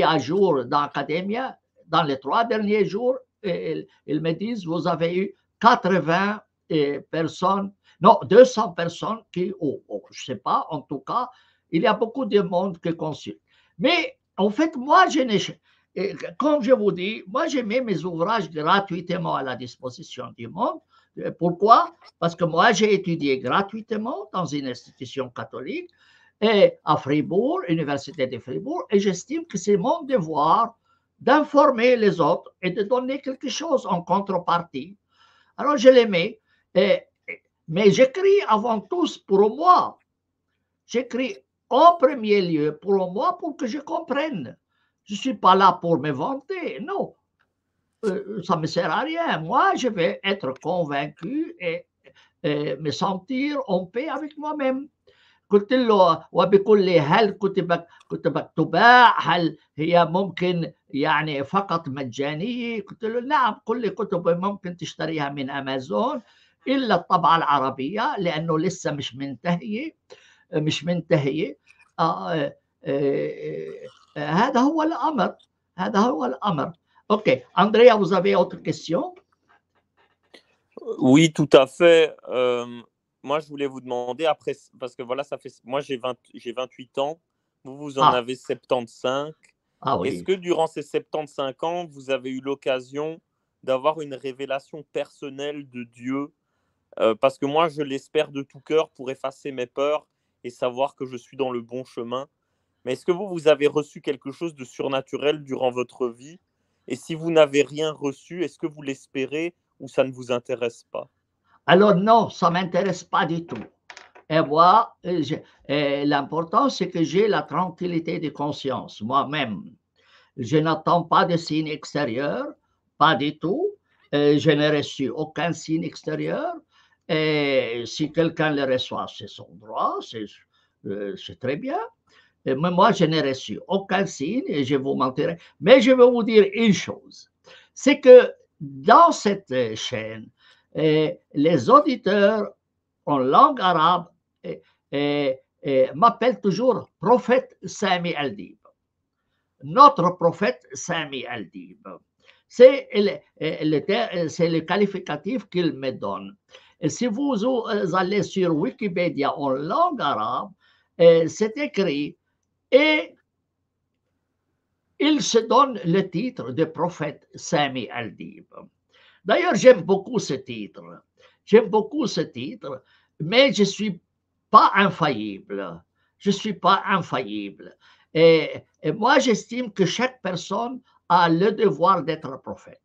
à jour dans Academia, dans les 3 derniers jours, ils me disent, vous avez eu 80 personnes, non, 200 personnes qui, je ne sais pas, en tout cas, il y a beaucoup de monde qui consulte. Mais en fait, moi, comme je vous dis, moi, je mets mes ouvrages gratuitement à la disposition du monde. Pourquoi? Parce que moi, j'ai étudié gratuitement dans une institution catholique et à Fribourg, Université de Fribourg, et j'estime que c'est mon devoir d'informer les autres et de donner quelque chose en contrepartie. Alors, je les mets, mais j'écris avant tout pour moi. J'écris en premier lieu pour moi pour que je comprenne. Je ne suis pas là pour me vanter, non. Ça ne me sert à rien. Moi, je vais être convaincu et me sentir en paix avec moi-même. قلت له وبيقول لي هل كتبك تباع؟ هل هي ممكن يعني فقط مجانية؟ قلت له نعم، كل كتبي ممكن تشتريها من أمازون إلا الطبعة العربية لأنه لسه مش منتهية. هذا هو الأمر. Ok, Andrea, vous avez autre question? Oui, tout à fait. Moi, je voulais vous demander, après, parce que voilà, moi j'ai 28 ans, vous en avez 75. Oui. Est-ce que durant ces 75 ans, vous avez eu l'occasion d'avoir une révélation personnelle de Dieu? Parce que moi, je l'espère de tout cœur pour effacer mes peurs et savoir que je suis dans le bon chemin. Mais est-ce que vous avez reçu quelque chose de surnaturel durant votre vie? Et si vous n'avez rien reçu, est-ce que vous l'espérez ou ça ne vous intéresse pas? Alors non, ça ne m'intéresse pas du tout. Et moi, l'important, c'est que j'ai la tranquillité de conscience, moi-même. Je n'attends pas de signe extérieur, pas du tout. Je n'ai reçu aucun signe extérieur. Et si quelqu'un le reçoit, c'est son droit, c'est très bien. Mais moi, je n'ai reçu aucun signe et je vous mentirai. Mais je vais vous dire une chose, c'est que dans cette chaîne, les auditeurs en langue arabe m'appellent toujours prophète Sami Al-Dib. Notre prophète Sami Al-Dib. C'est le qualificatif qu'il me donne. Et si vous allez sur Wikipédia en langue arabe, c'est écrit et il se donne le titre de prophète Sami Al-Dib. D'ailleurs, j'aime beaucoup ce titre. Mais je ne suis pas infaillible. Et moi, j'estime que chaque personne a le devoir d'être prophète.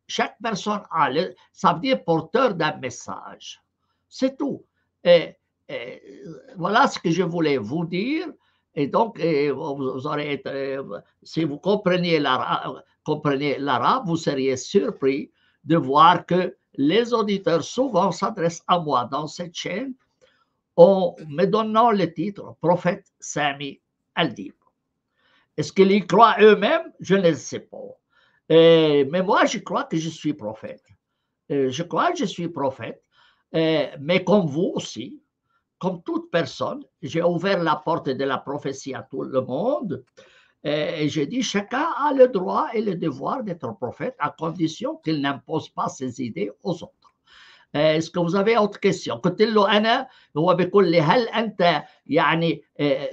Chaque personne ça veut dire porteur d'un message. C'est tout. Voilà ce que je voulais vous dire. Et donc, vous aurez si vous comprenez l'arabe, vous seriez surpris de voir que les auditeurs souvent s'adressent à moi dans cette chaîne en me donnant le titre prophète Sami Al-Dib. Est-ce qu'ils y croient eux-mêmes? Je ne le sais pas. Mais moi, je crois que je suis prophète. Mais comme vous aussi, comme toute personne, j'ai ouvert la porte de la prophétie à tout le monde. Et j'ai dit, chacun a le droit et le devoir d'être prophète à condition qu'il n'impose pas ses idées aux autres. Est-ce que vous avez autre question؟ قلت له أنا هو بيقول لي هل أنت يعني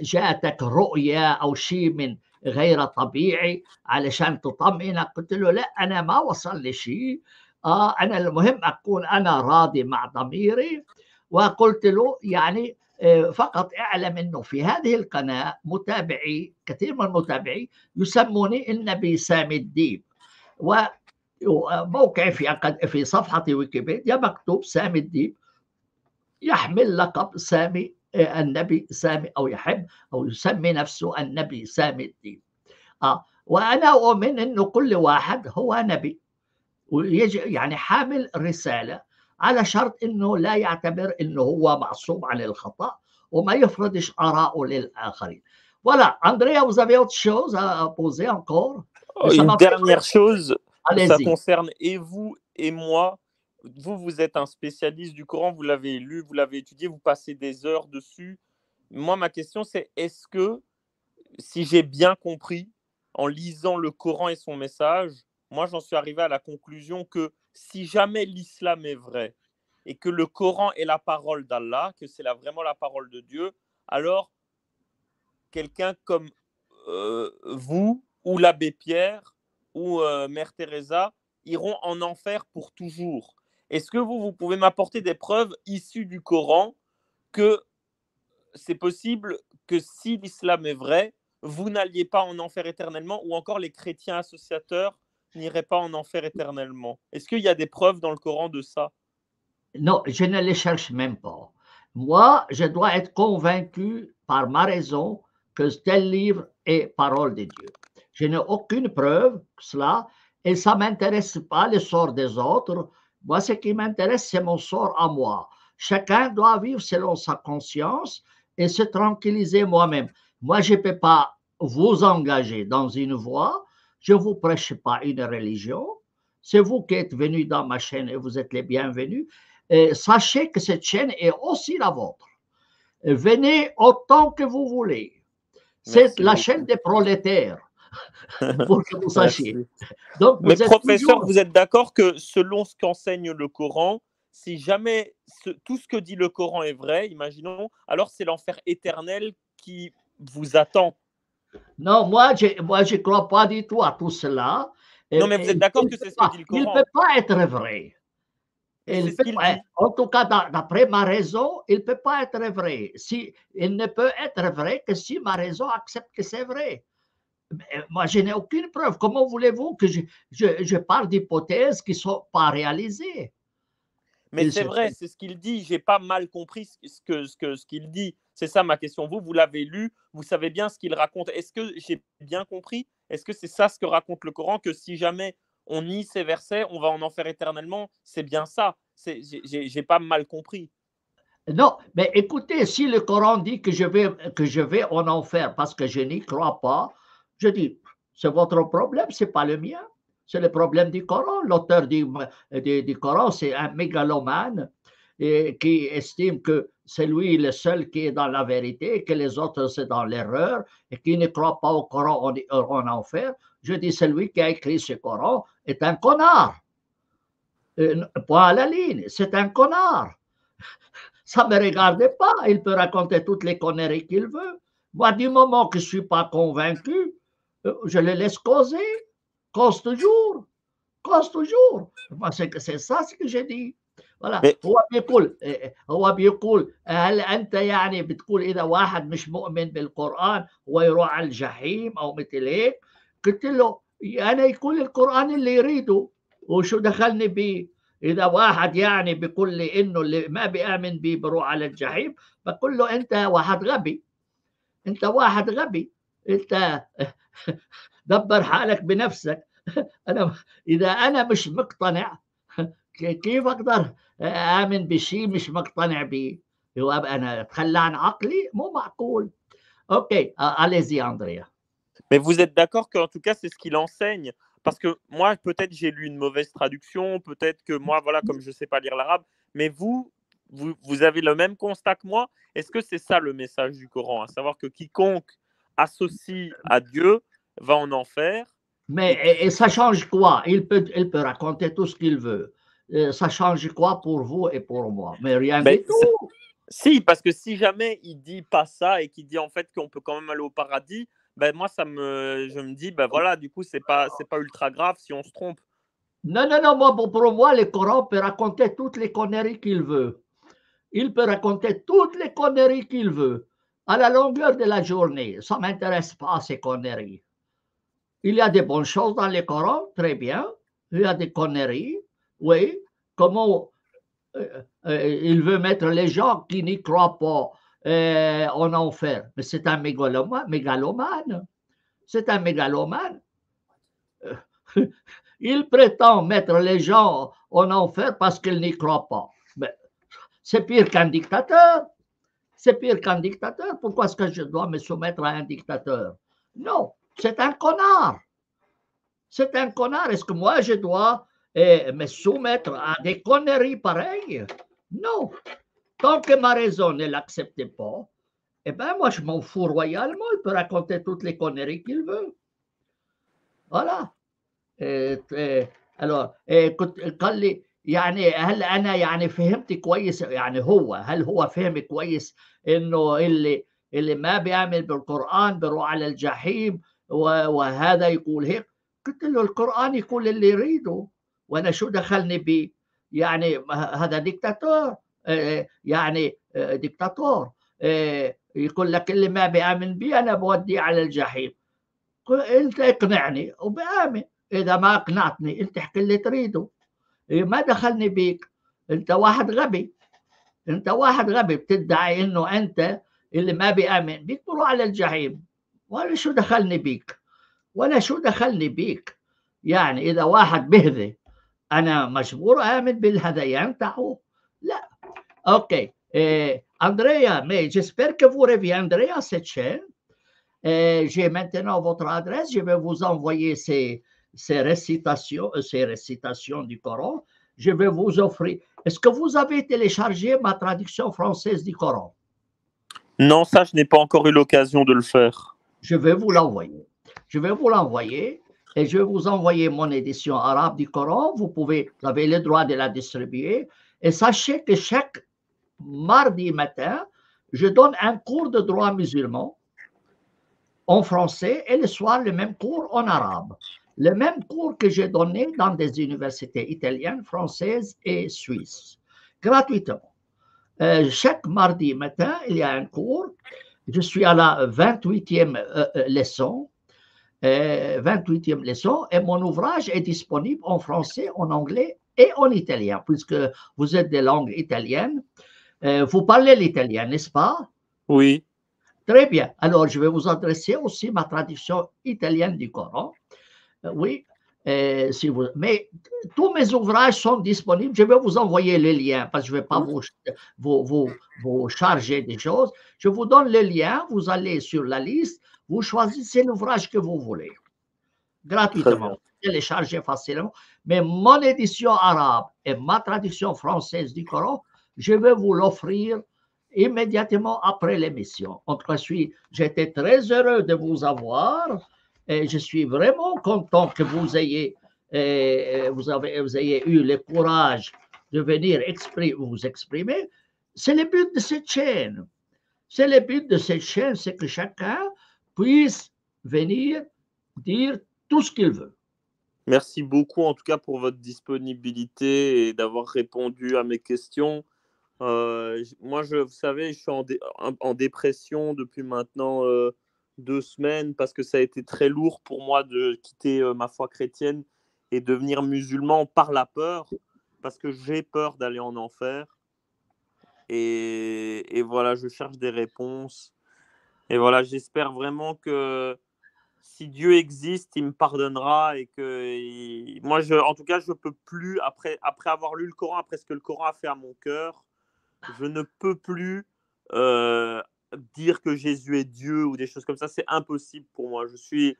جاءتك رؤية أو شيء غير طبيعي علشان تطمئنك. قلت له لا، أنا ما وصل لي شيء، أنا المهم أكون أنا راضي مع ضميري. وقلت له يعني فقط اعلم أنه في هذه القناة متابعي، كثير من المتابعي يسموني النبي سامي الديب، وموقعي في صفحة ويكيبيديا مكتوب سامي الديب يحمل لقب سامي النبي سامي، أو يحب أو يسمي نفسه النبي سامي الدين. وأنا أؤمن أنه كل واحد هو نبي، ويجي يعني حامل رسالة، على شرط أنه لا يعتبر أنه هو معصوم عن الخطأ وما يفرضش آراءه للآخرين. Voilà, Andrea, vous avez autre chose à poser encore? Une dernière chose, ça Allez-y. concerne et vous et moi. Vous, vous êtes un spécialiste du Coran, vous l'avez lu, vous l'avez étudié, vous passez des heures dessus. Moi, ma question, c'est est-ce que, si j'ai bien compris, en lisant le Coran et son message, moi, j'en suis arrivé à la conclusion que si jamais l'islam est vrai et que le Coran est la parole d'Allah, que c'est vraiment la parole de Dieu, alors quelqu'un comme vous ou l'abbé Pierre ou Mère Teresa iront en enfer pour toujours. Est-ce que vous pouvez m'apporter des preuves issues du Coran que c'est possible que si l'islam est vrai, vous n'alliez pas en enfer éternellement, ou encore les chrétiens associateurs n'iraient pas en enfer éternellement? Est-ce qu'il y a des preuves dans le Coran de ça? Non, je ne les cherche même pas. Moi, je dois être convaincu par ma raison que tel livre est parole de Dieu. Je n'ai aucune preuve que cela, et ça ne m'intéresse pas le sort des autres. Moi, ce qui m'intéresse, c'est mon sort à moi. Chacun doit vivre selon sa conscience et se tranquilliser moi-même. Moi, je ne peux pas vous engager dans une voie. Je ne vous prêche pas une religion. C'est vous qui êtes venus dans ma chaîne et vous êtes les bienvenus. Sachez que cette chaîne est aussi la vôtre. Venez autant que vous voulez. C'est la chaîne des prolétaires, pour que vous sachiez. Donc, mais professeur, vous êtes d'accord que selon ce qu'enseigne le Coran, si jamais tout ce que dit le Coran est vrai, imaginons, alors c'est l'enfer éternel qui vous attend. Non, moi, je crois pas du tout à tout cela. Non, mais vous êtes d'accord que c'est ce que dit le Coran? Il ne peut pas être vrai. En tout cas, d'après ma raison, il ne peut pas être vrai. Il ne peut être vrai que si ma raison accepte que c'est vrai. Mais moi, je n'ai aucune preuve. Comment voulez-vous que je parle d'hypothèses qui ne sont pas réalisées? Mais c'est vrai, c'est ce qu'il dit. Je n'ai pas mal compris ce qu'il dit. C'est ça ma question. Vous l'avez lu, vous savez bien ce qu'il raconte. Est-ce que j'ai bien compris? Est-ce que c'est ça ce que raconte le Coran, que si jamais on nie ces versets, on va en enfer éternellement? C'est bien ça. J'ai pas mal compris. Non, mais écoutez, si le Coran dit que je vais en enfer parce que je n'y crois pas, je dis, c'est votre problème, ce n'est pas le mien. C'est le problème du Coran. L'auteur du Coran, c'est un mégalomane qui estime que c'est lui le seul qui est dans la vérité, que les autres, c'est dans l'erreur, et qui ne croit pas au Coran en enfer. Je dis, celui qui a écrit ce Coran est un connard. Point à la ligne, c'est un connard. Ça ne me regarde pas, il peut raconter toutes les conneries qu'il veut. Moi, du moment que je ne suis pas convaincu, je le laisse causer. Cause toujours. Moi, c'est ça ce que j'ai dit. Voilà. هو بيقول هل أنت يعني بتقول إذا واحد مش مؤمن بالقرآن هو يروح على الجحيم أو مثل هيك؟ قلت له أنا يقول القرآن اللي يريده وشو دخلني بيه؟ إذا واحد يعني بيقول لي إنه اللي ما بيآمن بيه بروح على الجحيم، بقول له أنت واحد غبي. أنت دبر حالك بنفسك. إذا أنا مش مقتنع كيف أقدر آمن بشيء مش مقتنع به؟ هو أنا أتخلى عن عقلي؟ مو معقول. OK, allez-y, Andrea. Mais vous êtes d'accord qu'en tout cas, c'est ce qu'il enseigne? Parce que moi, peut-être j'ai lu une mauvaise traduction, peut-être que moi, voilà, comme je ne sais pas lire l'arabe, mais vous avez le même constat que moi. Est-ce que c'est ça le message du Coran, à savoir que quiconque associe à Dieu va en enfer? Mais et ça change quoi? Il peut raconter tout ce qu'il veut. Ça change quoi pour vous et pour moi? Mais rien du tout. Si, parce que si jamais il dit pas ça et qu'il dit en fait qu'on peut quand même aller au paradis, ben moi, je me dis, ben voilà, du coup, c'est pas ultra grave si on se trompe. Non, non, non, moi, pour moi, le Coran peut raconter toutes les conneries qu'il veut. Il peut raconter toutes les conneries qu'il veut à la longueur de la journée. Ça ne m'intéresse pas, ces conneries. Il y a des bonnes choses dans le Coran, très bien. Il y a des conneries, oui. Comment il veut mettre les gens qui n'y croient pas en enfer. Mais c'est un mégalomane. C'est un mégalomane. Il prétend mettre les gens en enfer parce qu'ils n'y croient pas. Mais c'est pire qu'un dictateur. C'est pire qu'un dictateur. Pourquoi est-ce que je dois me soumettre à un dictateur? Non, c'est un connard. C'est un connard. Est-ce que moi, je dois me soumettre à des conneries pareilles? Non. Tant que ma raison ne l'accepte pas, eh bien, moi, je m'en fous royalement. Il peut raconter toutes les conneries qu'il veut. Voilà. alors قال لي يعني هل انا يعني فهمت كويس يعني هل هو فهم كويس انه اللي ما بيعمل بالقران بيروح على الجحيم وهذا يقول هيك. قلت له القران يقول اللي يريده وانا شو دخلني بيه؟ يعني هذا ديكتاتور، يعني ديكتاتور يقول لك اللي ما بيامن بي انا بوديه على الجحيم. انت اقنعني وبامن، اذا ما اقنعتني انت احكي اللي تريده، ما دخلني بيك. انت واحد غبي، انت واحد غبي بتدعي انه انت اللي ما بيامن بيك بروح على الجحيم. ولا شو دخلني بيك، ولا شو دخلني بيك. يعني اذا واحد بهذي انا مجبور امن بالهذيان تاعه؟ لا. اوكي. Andrea, mais j'espère que vous reviendrez à cette chaîne. J'ai maintenant votre adresse. Je vais vous envoyer ces récitations du Coran. Je vais vous offrir. Est-ce que vous avez téléchargé ma traduction française du Coran? Non, ça, je n'ai pas encore eu l'occasion de le faire. Je vais vous l'envoyer. Je vais vous l'envoyer et je vais vous envoyer mon édition arabe du Coran. Vous avez le droit de la distribuer. Et sachez que chaque mardi matin, je donne un cours de droit musulman en français et le soir, le même cours en arabe. Le même cours que j'ai donné dans des universités italiennes, françaises et suisses, gratuitement. Chaque mardi matin, il y a un cours. Je suis à la 28e leçon. 28e leçon et mon ouvrage est disponible en français, en anglais et en italien, puisque vous êtes des langues italiennes. Vous parlez l'italien, n'est-ce pas? Oui. Très bien. Alors, je vais vous adresser aussi ma traduction italienne du Coran. Oui. Mais tous mes ouvrages sont disponibles. Je vais vous envoyer les liens parce que je ne vais pas vous charger des choses. Je vous donne le lien. Vous allez sur la liste. Vous choisissez l'ouvrage que vous voulez. Gratuitement. Téléchargez facilement. Mais mon édition arabe et ma traduction française du Coran, je vais vous l'offrir immédiatement après l'émission. En tout cas, j'étais très heureux de vous avoir et je suis vraiment content que vous ayez eu le courage de venir vous exprimer. C'est le but de cette chaîne. C'est le but de cette chaîne, c'est que chacun puisse venir dire tout ce qu'il veut. Merci beaucoup en tout cas pour votre disponibilité et d'avoir répondu à mes questions. Moi, vous savez, je suis en dépression depuis maintenant 2 semaines parce que ça a été très lourd pour moi de quitter ma foi chrétienne et devenir musulman par la peur, parce que j'ai peur d'aller en enfer. Et voilà, je cherche des réponses. Et voilà, j'espère vraiment que si Dieu existe, il me pardonnera et que moi, en tout cas, je peux plus, après avoir lu le Coran, après ce que le Coran a fait à mon cœur, je ne peux plus dire que Jésus est Dieu ou des choses comme ça. C'est impossible pour moi. Je suis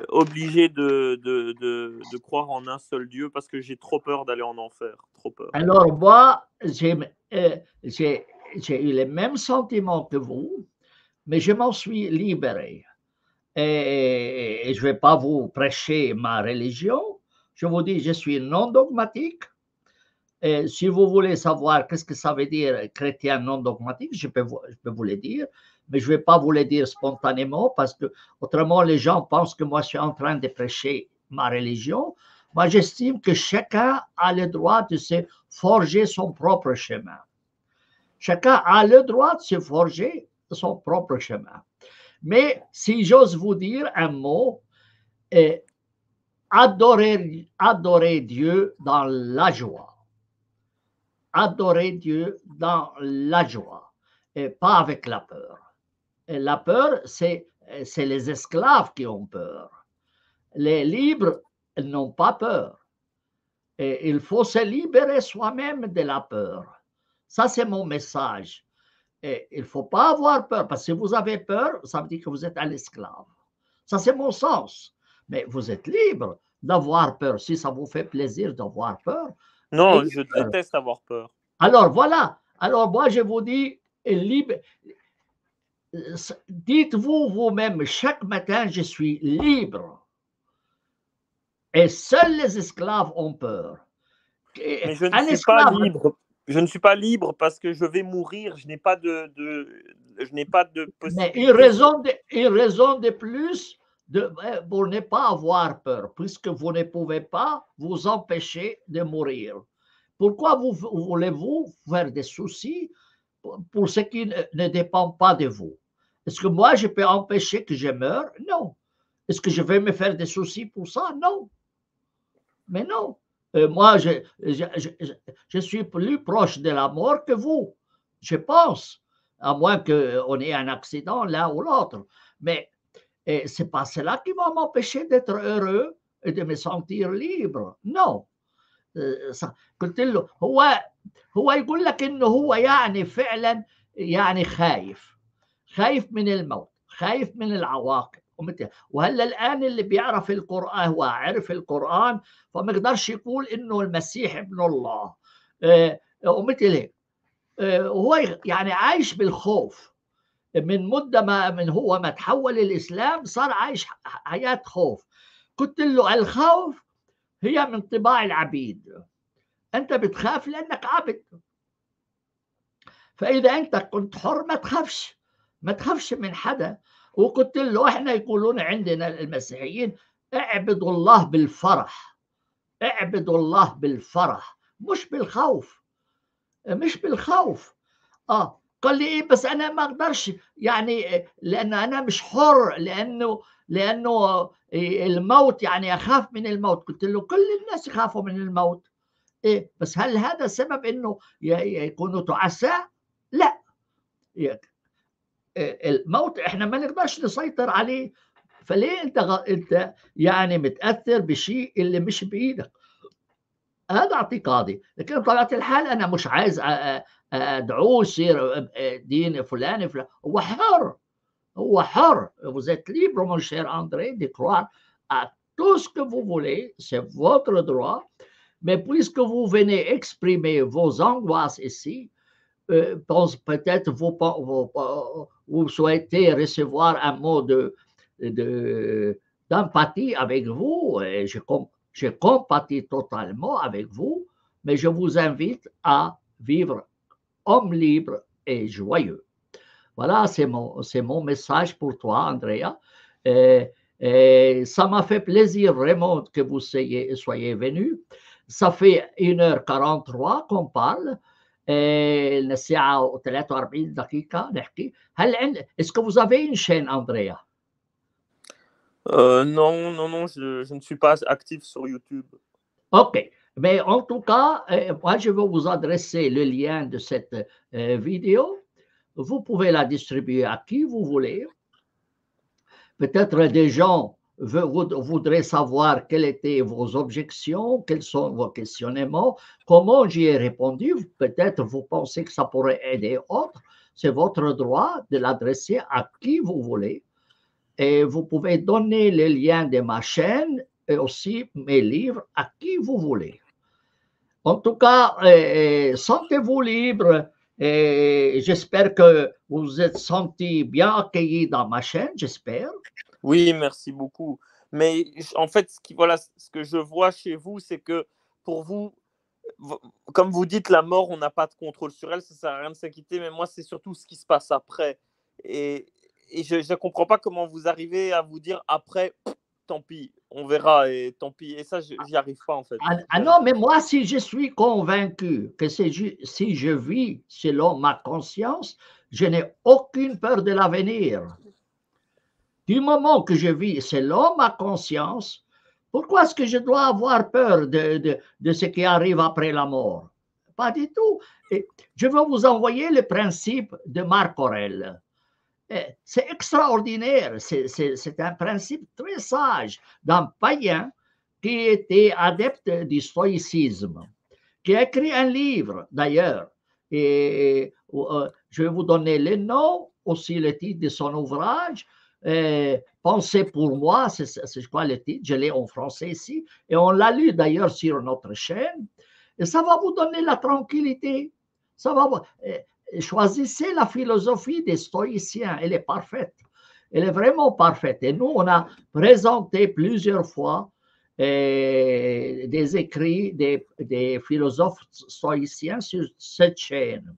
obligé de croire en un seul Dieu parce que j'ai trop peur d'aller en enfer. Trop peur. Alors moi, j'ai eu les mêmes sentiments que vous, mais je m'en suis libéré. Et je ne vais pas vous prêcher ma religion. Je vous dis, je suis non dogmatique. Et si vous voulez savoir qu'est-ce que ça veut dire chrétien non dogmatique, je peux vous le dire. mais je ne vais pas vous le dire spontanément parce que autrement les gens pensent que moi je suis en train de prêcher ma religion. Moi, j'estime que chacun a le droit de se forger son propre chemin. Chacun a le droit de se forger son propre chemin. Mais si j'ose vous dire un mot, adorer Dieu dans la joie. Adorer Dieu dans la joie et pas avec la peur. Et la peur, c'est les esclaves qui ont peur. Les libres n'ont pas peur. Et il faut se libérer soi-même de la peur. Ça, c'est mon message. Et il ne faut pas avoir peur, parce que si vous avez peur, ça veut dire que vous êtes un esclave. Ça, c'est mon sens. Mais vous êtes libre d'avoir peur. Si ça vous fait plaisir d'avoir peur. Non, je déteste avoir peur. Alors, voilà. Alors, moi, je vous dis, dites-vous vous-même, chaque matin, je suis libre. Et seuls les esclaves ont peur. Mais je ne suis pas libre. Je ne suis pas libre parce que je vais mourir. Je n'ai pas de possibilité. Mais une raison de plus pour ne pas avoir peur, puisque vous ne pouvez pas vous empêcher de mourir. Pourquoi voulez-vous faire des soucis pour ce qui ne dépend pas de vous? Est-ce que moi, je peux empêcher que je meure? Non. Est-ce que je vais me faire des soucis pour ça? Non. Mais non. Moi, je suis plus proche de la mort que vous, je pense, à moins qu'on ait un accident l'un ou l'autre. Mais ce n'est pas cela qui va m'empêcher d'être heureux et de me sentir libre. Non. قلت له هو يقول لك انه هو يعني فعلا يعني خايف من الموت، خايف من العواقب. وهلا الان اللي بيعرف القران هو عرف القران فما يقدرش يقول انه المسيح ابن الله ومثل هيك. هو يعني عايش بالخوف من مده من هو ما تحول الاسلام صار عايش حياه خوف. قلت له الخوف هي من طباع العبيد، انت بتخاف لانك عبد، فاذا انت كنت حر ما تخافش من حدا. وقلت له احنا يقولون عندنا المسيحيين اعبدوا الله بالفرح، اعبدوا الله بالفرح مش بالخوف، مش بالخوف. قال لي ايه بس انا ما اقدرش يعني لان انا مش حر، لانه الموت يعني اخاف من الموت. قلت له كل الناس يخافوا من الموت، إيه بس هل هذا سبب انه يكونوا تعساء؟ لا. الموت احنا ما نقدرش نسيطر عليه، فليه انت يعني متاثر بشيء اللي مش بايدك؟ هذا اعتقادي. لكن بطبيعه الحال انا مش عايز ادعوه يصير دين فلان. هو حر، هو حر. Vous êtes libre, mon cher André, de croire à tout ce que vous voulez, c'est votre droit. Mais puisque vous venez exprimer vos angoisses ici, peut-être vous souhaitez recevoir un mot d'empathie avec vous, et je compatis totalement avec vous, mais je vous invite à vivre homme libre et joyeux. Voilà, c'est mon message pour toi, Andrea. Et ça m'a fait plaisir vraiment que vous soyez venu. Ça fait 1h43 qu'on parle. الساعة 43 دقيقة نحكي. Est-ce que vous avez une chaîne, Andrea? Non, je ne suis pas actif sur YouTube. Ok, mais en tout cas, moi je vais vous adresser le lien de cette vidéo. Vous pouvez la distribuer à qui vous voulez. Peut-être des gens voudraient savoir quelles étaient vos objections, quels sont vos questionnements, comment j'y ai répondu. Peut-être vous pensez que ça pourrait aider autres. C'est votre droit de l'adresser à qui vous voulez. Et vous pouvez donner les liens de ma chaîne et aussi mes livres à qui vous voulez. En tout cas, sentez-vous libre. Et j'espère que vous vous êtes senti bien accueilli dans ma chaîne, j'espère. Oui, merci beaucoup. Mais en fait, ce que je vois chez vous, c'est que pour vous, comme vous dites, la mort, on n'a pas de contrôle sur elle, ça ne sert à rien de s'inquiéter. Mais moi, c'est surtout ce qui se passe après Et, et je ne comprends pas comment vous arrivez à vous dire après, tant pis, on verra et tant pis. Et ça, j'y arrive pas en fait. Ah non, mais moi, si je suis convaincu que si je vis selon ma conscience, je n'ai aucune peur de l'avenir. Du moment que je vis selon ma conscience, pourquoi est-ce que je dois avoir peur de ce qui arrive après la mort? Pas du tout. Et je vais vous envoyer le principe de Marc Aurèle. C'est extraordinaire, c'est un principe très sage d'un païen qui était adepte du stoïcisme, qui a écrit un livre d'ailleurs. Et je vais vous donner le nom, aussi le titre de son ouvrage. Pensez pour moi, c'est quoi le titre? Je l'ai en français ici, et on l'a lu d'ailleurs sur notre chaîne. Et ça va vous donner la tranquillité. Ça va vous, choisissez la philosophie des stoïciens, elle est parfaite. Elle est vraiment parfaite. Et nous, on a présenté plusieurs fois des écrits des philosophes stoïciens sur cette chaîne.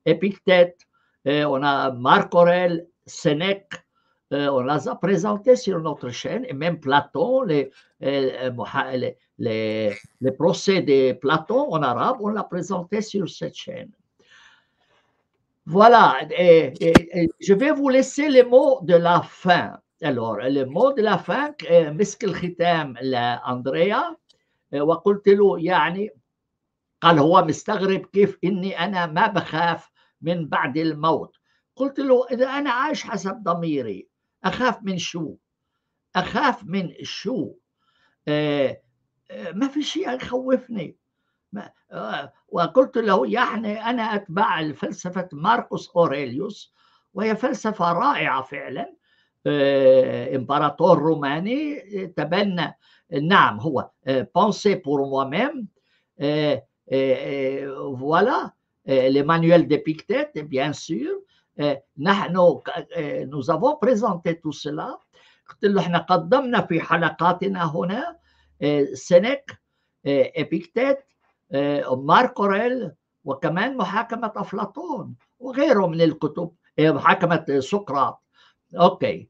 Épictète, on a Marc Aurèle, Sénèque, on les a présentés sur notre chaîne, et même Platon, les procès de Platon en arabe, on l'a présenté sur cette chaîne. Voilà, je vais vous laisser les mots de la fin. Alors, le mot de la fin, مسك الختام لأندريا وقلت له يعني قال هو مستغرب كيف إني أنا ما بخاف من بعد الموت. قلت له إذا أنا عايش حسب ضميري أخاف من شو؟ أخاف من شو؟ ما في شيء يخوفني. وقلت له يعني أنا أتبع فلسفة ماركوس أوريليوس، وهي فلسفة رائعة فعلا. إمبراطور روماني تبنى، نعم، هو pensez pour moi-même. Voilà le manuel d'Épictète, bien sûr. nous avons présenté tout cela. قلت له احنا قدمنا في حلقاتنا هنا سينيك، إبيكتيت، مارك أوريل، وكمان محاكمة أفلاطون وغيره من الكتب، محاكمة سقراط. OK.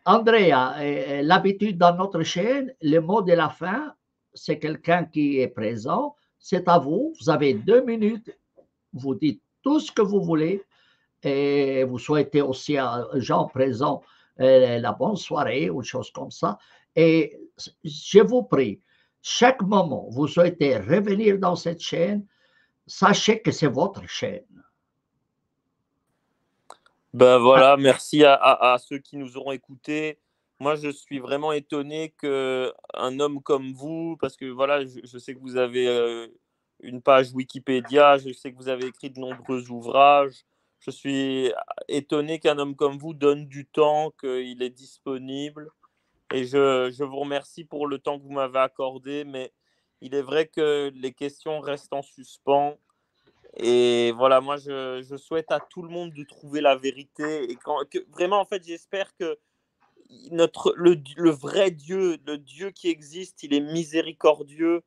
Andrea, l'habitude dans notre chaîne, le mot de la fin, c'est quelqu'un qui est présent. C'est à vous. Vous avez 2 minutes. Vous dites tout ce que vous voulez. Et vous souhaitez aussi aux gens présents la bonne soirée ou une chose comme ça. Et je vous prie, chaque moment vous souhaitez revenir dans cette chaîne, sachez que c'est votre chaîne. Ben voilà, merci à ceux qui nous auront écoutés. Moi, je suis vraiment étonné qu'un homme comme vous, parce que voilà, je sais que vous avez une page Wikipédia, je sais que vous avez écrit de nombreux ouvrages. Je suis étonné qu'un homme comme vous donne du temps, qu'il est disponible. Et je vous remercie pour le temps que vous m'avez accordé, mais il est vrai que les questions restent en suspens. Et voilà, moi, je souhaite à tout le monde de trouver la vérité. Et vraiment, en fait, j'espère que le vrai Dieu, le Dieu qui existe, il est miséricordieux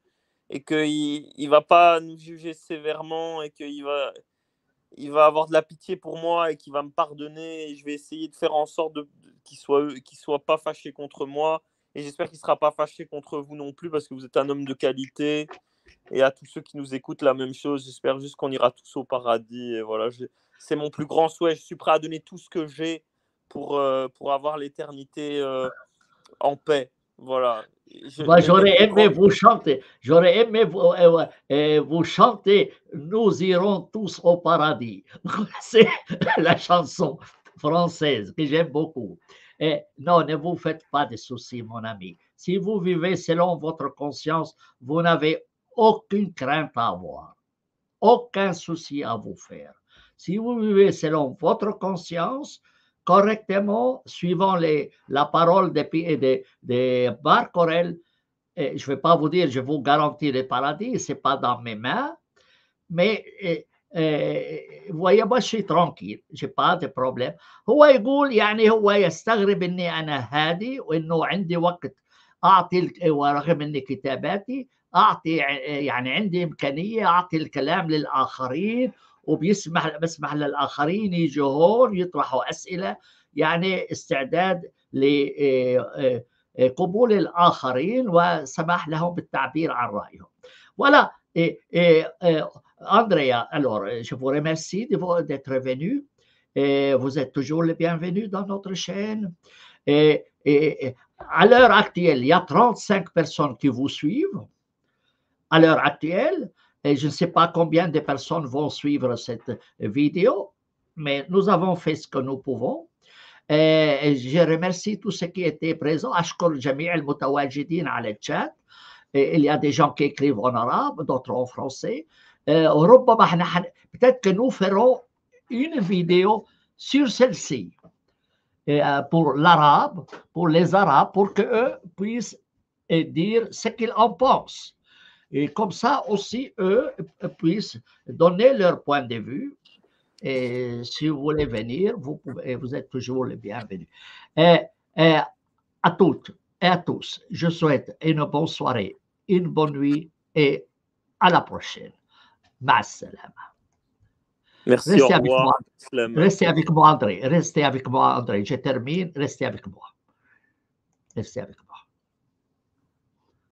et qu'il ne va pas nous juger sévèrement et qu'il va avoir de la pitié pour moi et qu'il va me pardonner. Et je vais essayer de faire en sorte qu'il ne soit pas fâché contre moi. Et j'espère qu'il ne sera pas fâché contre vous non plus parce que vous êtes un homme de qualité. Et à tous ceux qui nous écoutent, la même chose. J'espère juste qu'on ira tous au paradis. Et voilà, c'est mon plus grand souhait. Je suis prêt à donner tout ce que j'ai pour avoir l'éternité en paix. Voilà. Moi, j'aurais aimé vous chanter. J'aurais aimé vous chanter. Nous irons tous au paradis. C'est la chanson française que j'aime beaucoup. Et non, ne vous faites pas de soucis, mon ami. Si vous vivez selon votre conscience, vous n'avez aucune crainte à avoir, aucun souci à vous faire. Si vous vivez selon votre conscience, correctement, suivant la parole de Marc Aurèle, je ne vais pas vous dire, je vous garantis le paradis, ce n'est pas dans mes mains, mais vous voyez, moi je suis tranquille, je n'ai pas de problème. هو يقول يعني هو يستغرب اني انا هادي وانه عندي وقت اعطي، ورغم ان كتاباتي اعطي يعني عندي امكانيه اعطي الكلام للاخرين بسمح للآخرين يجوا هون يطرحوا أسئلة، يعني استعداد لقبول الآخرين وسماح لهم بالتعبير عن رأيهم. Voilà. Andrea, alors, je vous remercie d'être venu. Vous êtes toujours le bienvenu dans notre chaîne. À l'heure actuelle, il y a 35 personnes qui vous suivent. À l'heure actuelle, et je ne sais pas combien de personnes vont suivre cette vidéo, mais nous avons fait ce que nous pouvons. Et je remercie tous ceux qui étaient présents. أشكر جميع المتواجدين على الchat. Il y a des gens qui écrivent en arabe, d'autres en français. Peut-être que nous ferons une vidéo sur celle-ci pour l'arabe, pour les arabes, pour qu'eux puissent dire ce qu'ils en pensent. Et comme ça aussi, eux puissent donner leur point de vue. Et si vous voulez venir, vous êtes toujours les bienvenus. À toutes et à tous, je souhaite une bonne soirée, une bonne nuit et à la prochaine. Ma salama. Merci, Restez au avec revoir. moi. Restez avec moi, André. Restez avec moi, André. Je termine. Restez avec moi. Restez avec moi.